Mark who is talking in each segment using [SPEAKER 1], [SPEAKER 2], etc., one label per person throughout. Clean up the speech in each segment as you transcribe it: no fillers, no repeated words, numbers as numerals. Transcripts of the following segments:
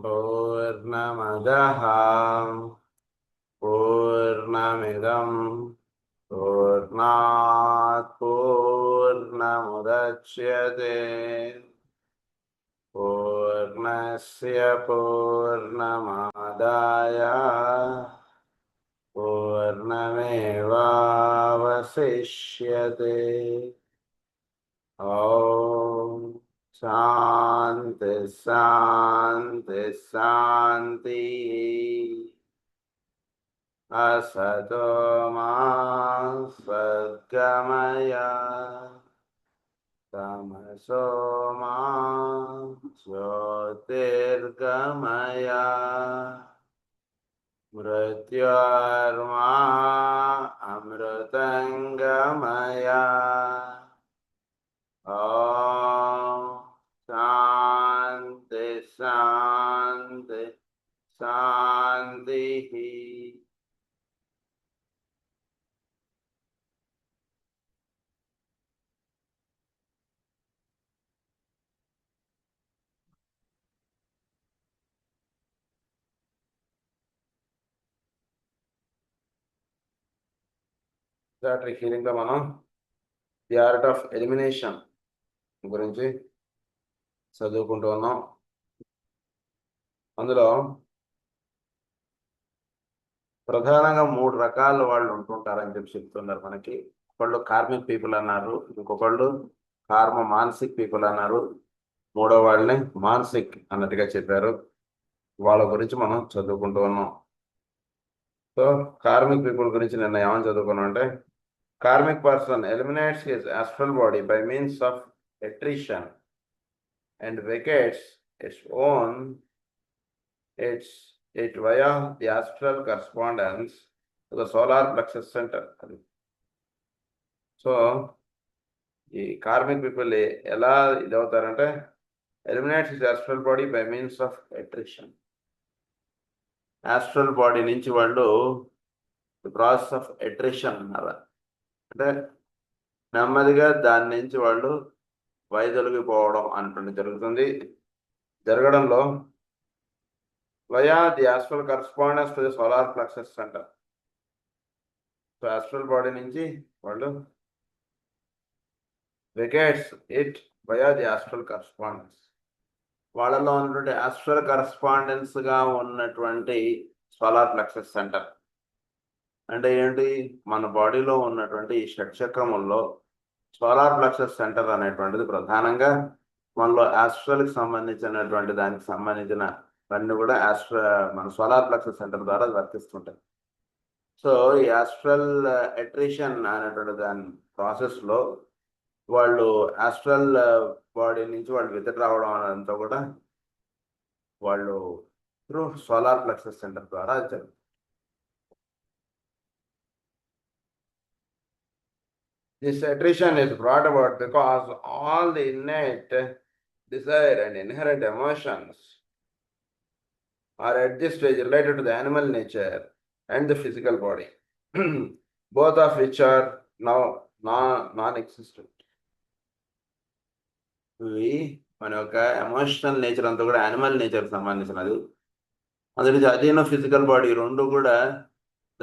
[SPEAKER 1] पूर्णमदः पूर्णमिदं पूर्णात् पूर्णमुदच्यते पूर्णस्य पूर्णमादाय पूर्णमेवावशिष्यते। ॐ शान्ति शान्ति शान्ति। असतो मा सद्गमय तमसो मा ज्योतिर्गमय मृत्योर्मा अमृतङ्गमय। ॐ शान्ति शान्ति शान्तिः। హీలింగ్లో మనం ది ఆర్ట్ ఆఫ్ ఎలిమినేషన్ గురించి చదువుకుంటూ ఉన్నాం. అందులో ప్రధానంగా 3 రకాల వాళ్ళు ఉంటుంటారని చెప్పి చెప్తున్నారు మనకి. ఒకళ్ళు కార్మిక్ పీపుల్ అన్నారు, ఇంకొకళ్ళు మానసిక్ పీపుల్ అన్నారు, మూడో వాళ్ళని మానసిక్ అన్నట్టుగా చెప్పారు. వాళ్ళ గురించి మనం చదువుకుంటూ ఉన్నాం. సో కార్మిక్ పీపుల్ గురించి నిన్న ఏమని చదువుకున్నాం అంటే, karmic person eliminates his astral body by means of attrition and vacates it via the astral correspondence to the solar plexus center. So ఈ కార్మిక్ పీపుల్ ఎలా ఇదవుతారంటే, eliminates his astral body by means of attrition. Astral body నుంచి వాళ్ళు process of attrition అన్నారు, అంటే నెమ్మదిగా దాని నుంచి వాళ్ళు వైదొలిగిపోవడం అన్నటువంటి జరుగుతుంది. జరగడంలో via the astral correspondence to the solar plexus center. So astral body నుంచి వాళ్ళు vacates it via the astral correspondence. వాళ్ళలో ఉన్నటువంటి ఆస్ట్రల్ కరస్పాండెన్స్గా ఉన్నటువంటి సోలార్ ప్లెక్సస్ సెంటర్ అంటే ఏంటి? మన బాడీలో ఉన్నటువంటి ఈ షట్చక్రముల్లో సోలార్ ప్లెక్సస్ సెంటర్ అనేటువంటిది ప్రధానంగా మనలో ఆస్ట్రల్కి సంబంధించినటువంటి దానికి సంబంధించిన అన్ని కూడా మన సోలార్ ప్లెక్సస్ సెంటర్ ద్వారా వర్తిస్తుంటాయి. సో ఈ ఆస్ట్రల్ అట్రిషన్ అనేటువంటి దాని ప్రాసెస్లో వాళ్ళు ఆస్ట్రల్ బాడీ నుంచి వాళ్ళు విత్ రావడం అదంతా కూడా వాళ్ళు త్రూ సోలార్ ప్లెక్సస్ సెంటర్ ద్వారా జరుగుతుంది. This attrition is brought about because all the innate desire and inherent emotions are at this stage related to the animal nature and the physical body, both of which are now non-existent. ఇవి మన యొక్క emotional nature అంతా కూడా animal నేచర్కి సంబంధించినది. అందులో అదేనో physical body రెండు కూడా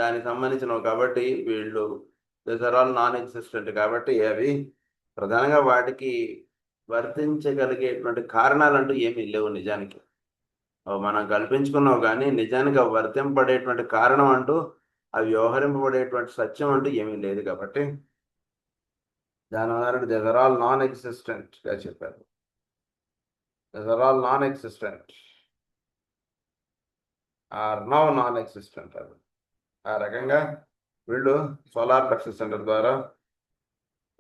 [SPEAKER 1] దానికి సంబంధించినవి కాబట్టి వీళ్ళు ఆర్ ఆల్ నాన్ ఎగ్జిస్టెంట్. కాబట్టి అవి ప్రధానంగా వాటికి వర్తించగలిగేటువంటి కారణాలు అంటూ ఏమీ లేవు. నిజానికి మనం కల్పించుకున్నావు కానీ నిజానికి అవి వర్తింపబడేటువంటి కారణం అంటూ, అవి వ్యవహరింపబడేటువంటి సత్యం అంటూ ఏమీ లేదు. కాబట్టి దాని ఉదాహరణ దే ఆర్ ఆల్ నాన్ ఎగ్జిస్టెంట్గా చెప్పారు. They are all non existent are now non existent. అది ఆ రకంగా వీళ్ళు సోలార్ ప్లెక్సస్ సెంటర్ ద్వారా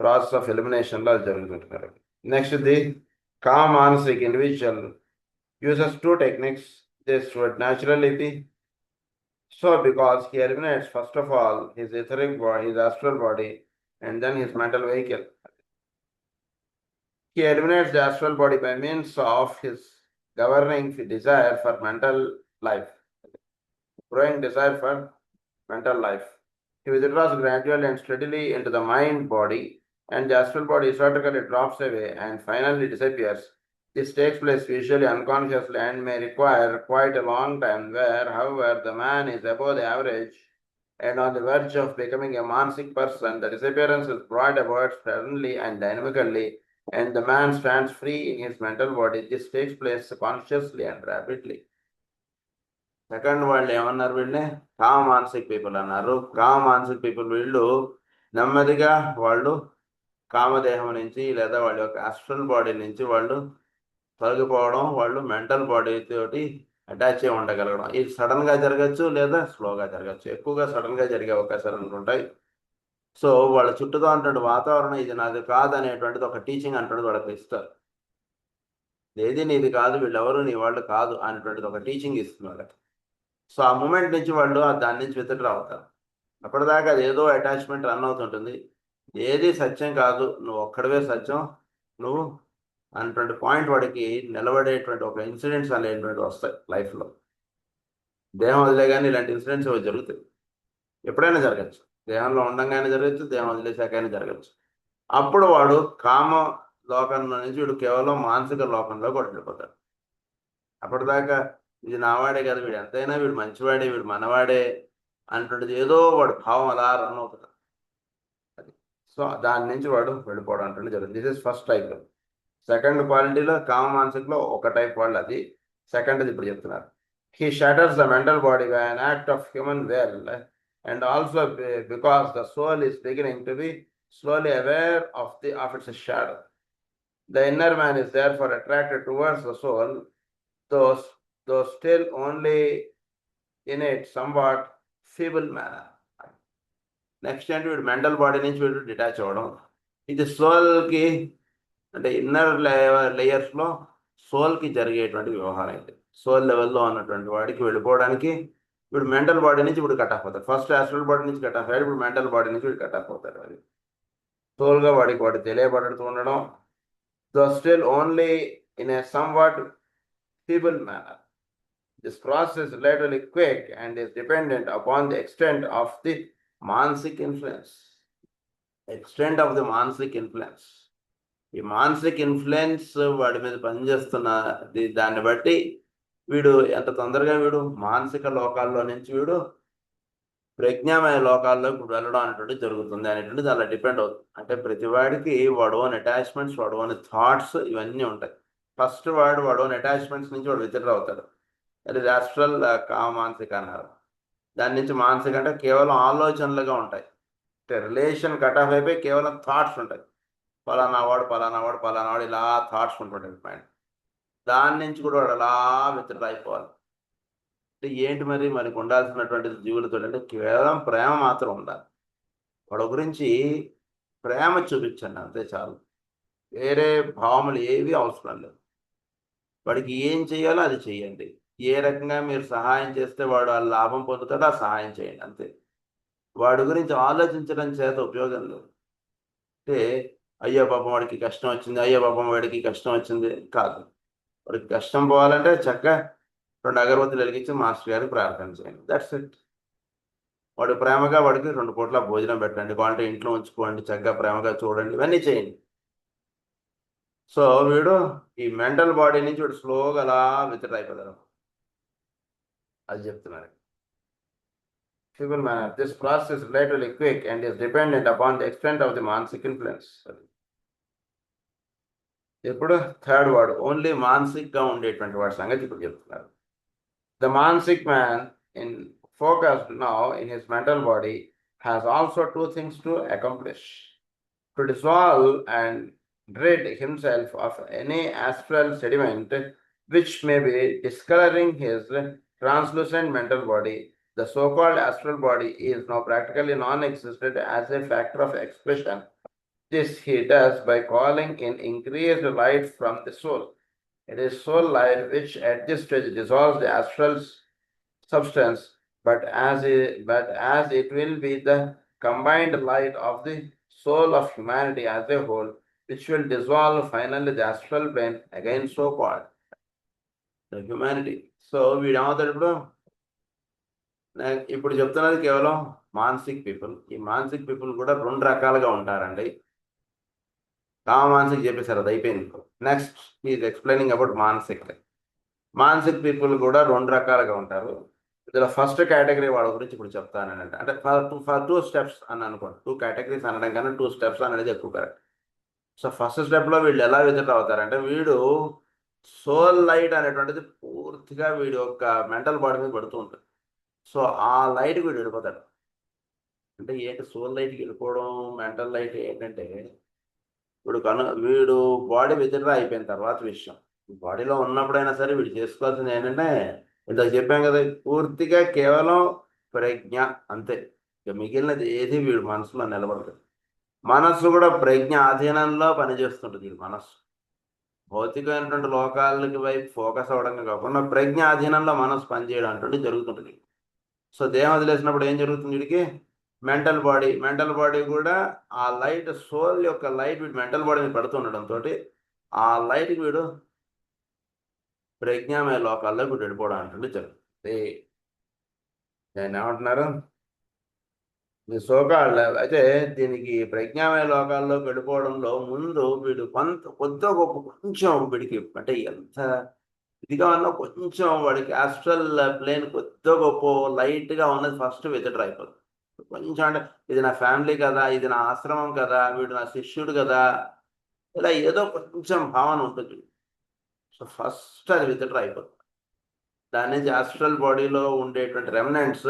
[SPEAKER 1] ప్రాసెస్ ఆఫ్ ఎలిమినేషన్లో జరుగుతుంటున్నారు. నెక్స్ట్ ది కామ్ మానసిక్ individual uses 2 techniques. This would naturality. So because he eliminates first of all his etheric body, his astral body, and then his mental vehicle. He eliminates the astral body by means of his governing desire for mental life, growing desire for mental life. He withdraws gradually and steadily into the mind body, and the astral body esoterically drops away and finally disappears. This takes place usually unconsciously and may require quite a long time, where, however, the man is above the average and on the verge of becoming a mansic person. The disappearance is brought about suddenly and dynamically, and the man stands free in his mental body. This takes place consciously and rapidly. Second వాళ్ళు ఏమన్నారు, వీళ్ళని కామ మానసిక్ people అన్నారు. కామ మానసిక్ people వీళ్ళు నెమ్మదిగా వాళ్ళు కామదేహం నుంచి లేదా వాళ్ళ యొక్క అస్ట్రల్ బాడీ నుంచి వాళ్ళు తొలగిపోవడం, వాళ్ళు మెంటల్ బాడీ తోటి అటాచ్ అయి ఉండగలగడం. ఇది సడన్ గా జరగచ్చు లేదా స్లోగా జరగచ్చు. ఎక్కువగా సడన్ గా జరిగే అవకాశాలు ఉంటుంటాయి. సో వాళ్ళ చుట్టూతో ఉన్నటువంటి వాతావరణం ఇది నాది కాదు అనేటువంటిది ఒక టీచింగ్ అంటున్నది వాళ్ళకి ఇస్తారు. ఏది నీది కాదు, వీళ్ళెవరు నీ వాళ్ళు కాదు అనేటువంటిది ఒక టీచింగ్ ఇస్తుంది వాళ్ళకి. సో ఆ మూమెంట్ నుంచి వాళ్ళు దాని నుంచి విత్డ్రా అవుతారు. అప్పటిదాకా అది ఏదో అటాచ్మెంట్ రన్ అవుతుంటుంది. ఏది సత్యం కాదు, నువ్వు ఒక్కడవే సత్యం, నువ్వు అనేటువంటి పాయింట్ వాడికి నిలబడేటువంటి ఒక ఇన్సిడెంట్స్ అనేటువంటి వస్తాయి లైఫ్లో. దేహం వదిలే కానీ ఇలాంటి ఇన్సిడెంట్స్ జరుగుతాయి. ఎప్పుడైనా జరగచ్చు, దేహంలో ఉండంగానే జరగచ్చు, దేహం వదిలేశాకైనా జరగచ్చు. అప్పుడు వాడు కామ లోకంలో నుంచి వీడు కేవలం మానసిక లోకంలో వెళ్ళిపోతాడు. అప్పటిదాకా ఇది నావాడే కదా, వీడు ఎంతైనా వీడు మంచివాడే, వీడు మనవాడే అనేటువంటిది ఏదో వాడు భావం అలా రన్ అవుతుంది. అది సో దాని నుంచి వాడు వెళ్ళిపోవడం అంటే జరుగుతుంది. This is first type. Second క్వాలిటీలో కామ మానసికలో ఒక టైప్ వాళ్ళు, అది సెకండ్ ఇప్పుడు చెప్తున్నారు. He shatters the mental body by an act of human will and also because the soul is beginning to be slowly aware of its shadow. The inner man is therefore attracted towards the soul, though still only in a somewhat feeble manner. Next అంటే వీడు mental body నుంచి వీడు detach అవ్వడం. ఇది సోల్కి అంటే inner లేయర్స్లో సోల్కి జరిగేటువంటి వ్యవహారం. అయితే సోల్ లెవెల్లో ఉన్నటువంటి వాడికి వెళ్ళిపోవడానికి వీడు మెంటల్ బాడీ నుంచి వీడు కట్ ఆఫ్ అవుతాడు. ఫస్ట్ యాస్ట్రల్ బాడీ నుంచి కట్ ఆఫ్ అయ్యాడు, ఇప్పుడు మెంటల్ బాడీ నుంచి వీడు కట్ ఆఫ్ అవుతాడు. అది సోల్గా వాడు తెలియబడుతూ ఉండడం. though still only in a somewhat feeble manner. This process is laterally quick and is dependent upon the extent of the mansic influence. Extent of the mansic influence. ఈ మానసిక్ influence వాడి మీద పనిచేస్తున్న దాన్ని బట్టి వీడు ఎంత తొందరగా వీడు మానసిక లోకాల్లో నుంచి వీడు ప్రజ్ఞామయ లోకాల్లోకి వెళ్ళడం అనేటువంటి జరుగుతుంది అనేటువంటిది అలా డిపెండ్ అవుతుంది. అంటే ప్రతి వాడికి వాడు ఓన్ అటాచ్మెంట్స్, వాడు ఓన్ థాట్స్ ఇవన్నీ ఉంటాయి. ఫస్ట్ వాడు ఓన్ అటాచ్మెంట్స్ నుంచి వాడు విత్డ్రా అవుతాడు. అది యాస్ట్రల్ మానసిక అన్నారు. దాని నుంచి మానసిక అంటే కేవలం ఆలోచనలుగా ఉంటాయి. అంటే రిలేషన్ కట్ ఆఫ్ అయిపోయి కేవలం థాట్స్ ఉంటాయి. పలానా వాడు ఇలా థాట్స్ ఉంటుంటాయి మైండ్. దాని నుంచి కూడా వాడు అలా విత్డ్రా అయిపోవాలి. అంటే ఏంటి మనకు ఉండాల్సినటువంటి జీవులతో అంటే కేవలం ప్రేమ మాత్రం ఉండాలి. వాడి గురించి ప్రేమ చూపించండి, అంతే చాలు. వేరే భావములు ఏవి అవసరం లేదు. వాడికి ఏం చేయాలో అది చేయండి. ఏ రకంగా మీరు సహాయం చేస్తే వాడు ఆ లాభం పొందుతాడో ఆ సహాయం చేయండి, అంతే. వాడి గురించి ఆలోచించడం చేత ఉపయోగం లేదు. అంటే అయ్యో పాపం వాడికి కష్టం వచ్చింది, అయ్యో పాపం వాడికి కష్టం వచ్చింది కాదు. వాడికి కష్టం పోవాలంటే చక్కగా 2 అగరబత్తులు వెలిగించి మాస్టర్ గారికి ప్రార్థన చేయండి, దట్స్ ఇట్. వాడు ప్రేమగా వాడికి 2 పూట్ల భోజనం పెట్టండి, వాళ్ళ ఇంట్లో ఉంచుకోండి, చక్కగా ప్రేమగా చూడండి, ఇవన్నీ చేయండి. సో వీడు ఈ మెంటల్ బాడీ నుంచి వీడు స్లోగా అలా విత్డ్రా అయిపోతారు. అది చెప్తున్నారు. Feeble manner. This process is relatively quick and is dependent upon the extent of the mansic influence. ఇప్పుడు థర్డ్ వాడు ఓన్లీ మానసిక్గా ఉండేటువంటి వాడి సంగతి ఇప్పుడు చెప్తున్నారు. The mansic man focused now in his mental body has also 2 things to accomplish: to dissolve and rid himself of any astral sediment which may be discoloring his translucent mental body. The so-called astral body is now practically non-existent as a factor of expression. This he does by calling in increased light from the soul. It is soul light which at this stage dissolves the astral substance, but as it will be the combined light of the soul of humanity as a whole, which will dissolve finally the astral plane, again so called the humanity. So వీడేమవుతాడు ఇప్పుడు చెప్తున్నది కేవలం మానసిక్ people. ఈ మానసిక్ people కూడా 2 రకాలుగా ఉంటారండి. కామాన్సిక్ చెప్పేశారు, అది అయిపోయింది. నెక్స్ట్ ఈజ్ ఎక్స్ప్లెయినింగ్ అబౌట్ మానసిక్. మానసిక్ పీపుల్ కూడా 2 రకాలుగా ఉంటారు. ఇందులో ఫస్ట్ కేటగిరీ వాళ్ళ గురించి ఇప్పుడు చెప్తాను. అంటే ఫర్ 2 స్టెప్స్ అని అనుకోండి. 2 కేటగిరీస్ అనడం కన్నా 2 స్టెప్స్ అనేది ఎక్కువ కరెక్ట్. సో ఫస్ట్ స్టెప్లో వీళ్ళు ఎలా విజిట్ అవుతారంటే, వీడు సోల్ లైట్ అనేటువంటిది పూర్తిగా వీడి యొక్క మెంటల్ బాడీ మీద పడుతూ ఉంటుంది. సో ఆ లైట్కి వీడు వెళ్ళిపోతాడు. అంటే ఏంటి సోల్ లైట్కి వెళ్ళిపోవడం, మెంటల్ లైట్ ఏంటంటే, వీడు బాడీ విత్డ్రా అయిపోయిన తర్వాత విషయం. బాడీలో ఉన్నప్పుడైనా సరే వీడు చేసుకోవాల్సింది ఏంటంటే, ఇందాక చెప్పాం కదా, పూర్తిగా కేవలం ప్రజ్ఞ అంతే. ఇక మిగిలినది ఏది వీడు మనసులో నిలబడుతుంది. మనస్సు కూడా ప్రజ్ఞ ఆధీనంలో పనిచేస్తుంటుంది. వీడి మనస్సు భౌతికమైనటువంటి లోకాలకి వైపు ఫోకస్ అవ్వడం కాకుండా ప్రజ్ఞ ఆధీనంలో మనస్సు పనిచేయడం అంటే జరుగుతుంటుంది. సో దేహం వదిలేసినప్పుడు ఏం జరుగుతుంది వీడికి? మెంటల్ బాడీ కూడా ఆ లైట్, సోల్ యొక్క లైట్ వీడు మెంటల్ బాడీ మీద పడుతుండడంతో ఆ లైట్కి వీడు ప్రజ్ఞామయ లోకాల్లో వీడు వెళ్ళిపోవడం అంటే జరుగుతుంది. నేను ఏమంటున్నారు, ఈ సోకాళ్ళ అయితే దీనికి ప్రజ్ఞామయ లోకాల్లోకి వెళ్ళిపోవడంలో ముందు వీడు కొద్ది గొప్ప కొంచెం వీడికి అంటే ఎంత ఇదిగా ఉన్నా కొంచెం వాడికి ఆస్ట్రల్ ప్లేన్ కొద్ది గొప్ప లైట్గా ఉన్నది ఫస్ట్ విజిటర్ అయిపోతుంది. కొంచెం అంటే ఇది నా ఫ్యామిలీ కదా, ఇది నా ఆశ్రమం కదా, వీడు నా శిష్యుడు కదా, ఇలా ఏదో కొంచెం భావన ఉంటుంది. సో ఫస్ట్ అది విజిటర్ అయిపోతుంది. దాని నుంచి ఆస్ట్రల్ బాడీలో ఉండేటువంటి రెమినెంట్స్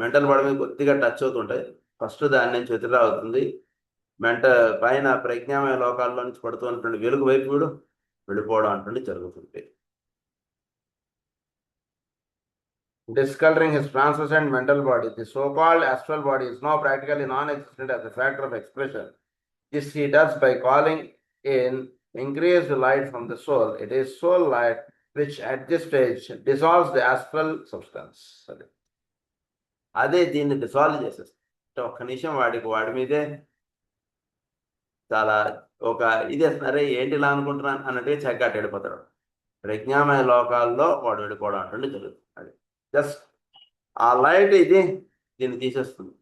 [SPEAKER 1] మెంటల్ బాడీ మీద కొద్దిగా టచ్ అవుతుంటాయి. ఫస్ట్ దాని నుంచి విత్డ్రా అవుతుంది. పైన ప్రజ్ఞామయ లోకాల్లో నుంచి పడుతున్నటువంటి వెలుగు వైపు వీడు వెళ్ళిపోవడం అంటే జరుగుతుంది. Discoloring his translucent mental body, the so-called astral body is now practically non-existent as a factor of expression. This he does by calling in increased light from the soul. It is soul light which at this stage dissolves the astral substance. అదే దీన్ని dissolve చేసేస్తుంది. ఒక్క నిమిషం వాడి మీదే చాలా ఒక ఇదేస్తున్నారే ఏంటి ఇలా అనుకుంటున్నాను అన్నట్టుగా చెక్కాట వెళ్ళిపోతాడు. ప్రజ్ఞామయ లోకాల్లో వాడు వెళ్ళిపోవడం అంటే జరుగుతుంది. అది జస్ట్ ఆ లైట్ దీన్ని తీసేస్తుంది.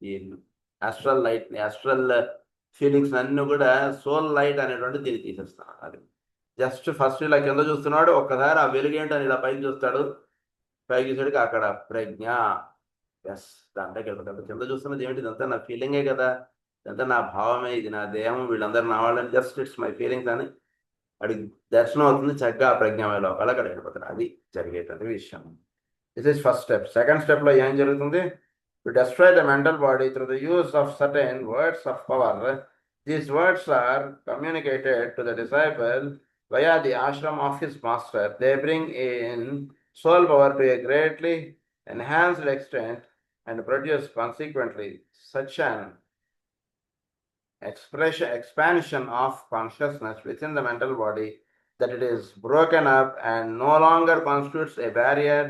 [SPEAKER 1] ఈ ఆస్ట్రల్ లైట్, ఆస్ట్రల్ ఫీలింగ్స్ అన్నీ కూడా సోల్ లైట్ అనేటువంటి దీన్ని తీసేస్తాడు. అది జస్ట్ ఫస్ట్ ఇలా కింద చూస్తున్నాడు, ఒక్కసారి ఆ వెలుగు ఏంటని ఇలా పైకి చూస్తాడు. పైకి చూసాడికి అక్కడ ప్రజ్ఞ, ఎస్ దాంట్లోకి వెళ్ళిపోతాడు. కింద చూస్తున్నది ఏమిటి, ఇదంతా నా ఫీలింగే కదా, ఇదంతా నా భావమే, ఇది నా దేహం, వీళ్ళందరూ నా వాళ్ళని, జస్ట్ ఇట్స్ మై ఫీలింగ్స్ అని అడిగి దర్శనం అవుతుంది. చక్కగా ఆ ప్రజ్ఞామయ లోకాలు అక్కడ వెళ్ళిపోతాడు. అది జరిగేటువంటి విషయం. This is first step. Second స్టెప్లో ఏం జరుగుతుంది? To destroy the mental body through the use of certain words of power. These words are communicated to the disciple via the ashram of his master. They bring in soul power to a greatly enhanced extent and produce consequently such an expansion of consciousness within the mental body that it is broken up and no longer constitutes a barrier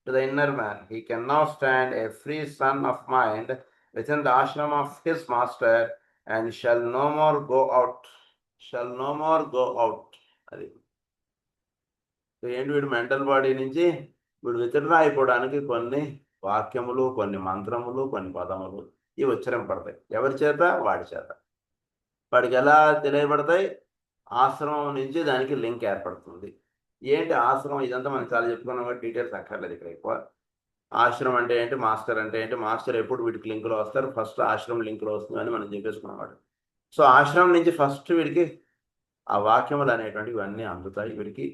[SPEAKER 1] to the inner man. He can now stand a free son of mind within the ashram of his master and shall no more go out. అది ఏంటి, వీడు mental body నుంచి వీడు withdraw అయిపోవడానికి కొన్ని వాక్యములు, కొన్ని మంత్రములు, కొన్ని పదములు ఇవి ఉచ్చరింపడతాయి. ఎవరి చేత? వాడి చేత. వాడికి ఎలా తెలియబడతాయి? ఆశ్రమం నుంచి దానికి లింక్ ఏర్పడుతుంది. ఏంటి ఆశ్రమం? ఇదంతా మనం చాలా చెప్పుకున్నాం, డీటెయిల్స్ అక్కర్లేదు ఇక్కడ ఎక్కువ. ఆశ్రమం అంటే ఏంటి, మాస్టర్ అంటే ఏంటి, మాస్టర్ ఎప్పుడు వీటికి లింకులో వస్తారు, ఫస్ట్ ఆశ్రమం లింకులో వస్తుంది అని మనం చెప్పేసుకున్నవాడు. సో ఆశ్రమం నుంచి ఫస్ట్ వీడికి ఆ వాక్యములు అనేటువంటివి ఇవన్నీ అందుతాయి వీడికి.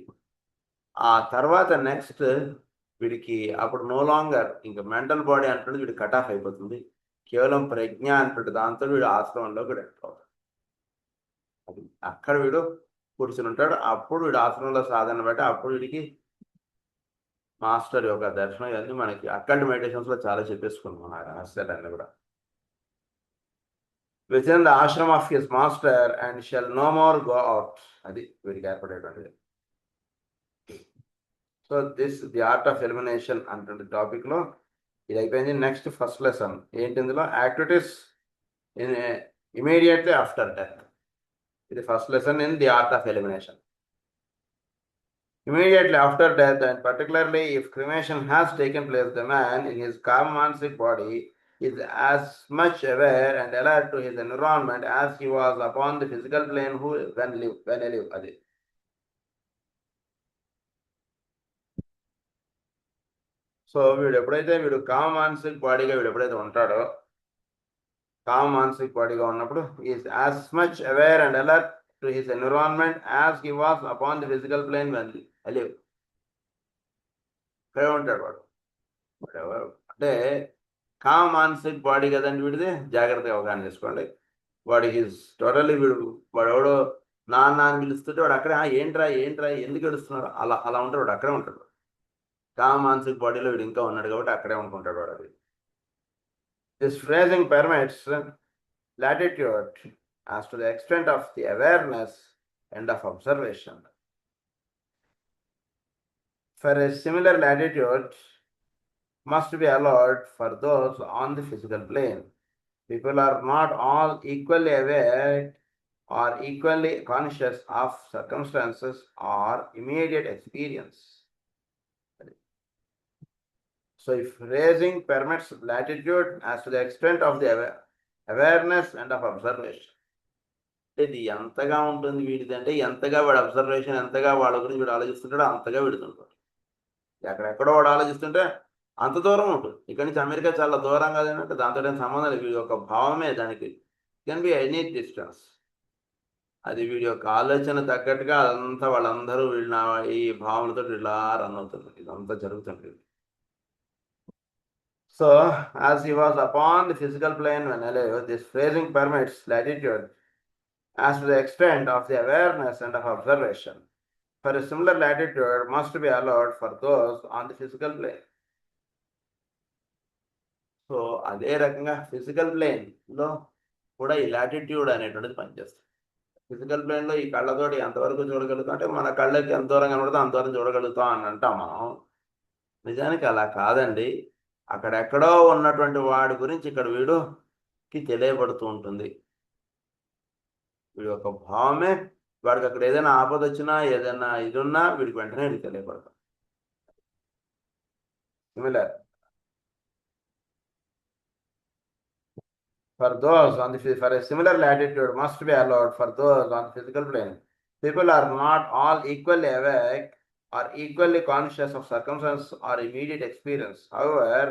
[SPEAKER 1] ఆ తర్వాత నెక్స్ట్ వీడికి అప్పుడు నో లాంగర్ ఇంకా మెంటల్ బాడీ అంటుంది వీడు కట్ ఆఫ్ అయిపోతుంది. కేవలం ప్రజ్ఞ అంటుంటే దాంతో వీడు ఆశ్రమంలో కూడా ఎంటర్ అవుతాడు. అది అక్కడ వీడు కూర్చుని ఉంటాడు. అప్పుడు వీడు ఆశ్రమంలో సాధన బట్టి అప్పుడు వీడికి మాస్టర్ యొక్క దర్శనం, ఇవన్నీ మనకి అక్కడి మెడిటేషన్స్లో చాలా చెప్పేసుకున్నాం ఆ రహస్యాలన్నీ కూడా. Within the ashram of his master and shall no more go out. అది వీడికి ఏర్పడేటువంటిది. So this the art of elimination అంటే టాపిక్ లో ఇది అయిపోయింది. నెక్స్ట్ ఫస్ట్ లెసన్ ఏంటి, ఇందులో activities in immediately after death. ఇది first lesson in the art of elimination. Immediately after death, and particularly if cremation has taken place, the man in his Kamamansic body is as much aware and alert to his environment as he was upon the physical plane when alive. అది so వీడు కామ మానసిక్ బాడీగా వీడు ఎప్పుడైతే ఉంటాడో, కామ మానసిక్ బాడీగా ఉన్నప్పుడు is as much aware and alert to his environment as he was upon the physical plane when alive. ఇక్కడే ఉంటాడు వాడు. అంటే కామ మానసిక్ బాడీ కదండి వీడిది, జాగ్రత్తగా అవగాహన చేసుకోండి. వాడు ఈజ్ టోటల్లీ వాడు ఎవడో నాన్న అని పిలుస్తుంటే వాడు అక్కడే ఏంట్రా ఎందుకు ఏడుస్తున్నారు అలా అలా ఉంటాడు, వాడు అక్కడే ఉంటాడు. కామ మానసిక్ బాడీలో వీడు ఇంకా ఉన్నాడు కాబట్టి అక్కడే అనుకుంటాడు వాడు. అది this phrasing permits latitude as to the extent of the awareness and of observation. For a similar latitude must be allowed for those on the physical plane. People are not all equally aware or equally conscious of circumstances or immediate experience. So if phrasing permits latitude as to the extent of the awareness and of observation. ఇది ఎంతగా ఉంటుంది వీడిది అంటే, ఎంతగా వాడు observation, ఎంతగా వాళ్ళ గురించి వీడు ఆలోచిస్తుంటాడో అంతగా విడుతుంటాడు. ఎక్కడెక్కడో వాడు ఆలోచిస్తుంటే అంత దూరం ఉంటుంది. ఇక్కడి నుంచి అమెరికా చాలా దూరం కాదంటే దాంతో సంబంధం లేదు. వీడి యొక్క భావమే దానికి కెన్ బి ఎనీ డిస్టెన్స్. అది వీడి యొక్క ఆలోచన తగ్గట్టుగా అదంతా వాళ్ళందరూ వీళ్ళ ఈ భావనతో ఇలా రన్ అవుతుంది, ఇదంతా జరుగుతుంది. So, as he was upon the physical plane when alive, this phrasing permits latitude as to the extent of the awareness and of observation. For a similar latitude must be allowed for those on the physical plane. So అదే రకంగా physical ప్లేన్లో కూడా ఈ latitude అనేటువంటిది పనిచేస్తుంది. Physical ప్లేన్లో ఈ కళ్ళతోటి ఎంతవరకు చూడగలుగుతాం అంటే మన కళ్ళకి ఎంత దూరం కనబడితే అంత దూరం చూడగలుగుతాం అని అంటాం మనం. నిజానికి అలా కాదండి. అక్కడెక్కడో ఉన్నటువంటి వాడి గురించి ఇక్కడ వీడికి తెలియబడుతూ ఉంటుంది. వీడి యొక్క భావమే వాడికి అక్కడ ఏదైనా ఆపద వచ్చినా ఏదైనా ఇది ఉన్నా వీడికి వెంటనే వీడికి తెలియబడతాం. Similar for a similar latitude must be allowed for those on the physical plane. People are not all equally awake or equally conscious of circumstance or immediate experience. However,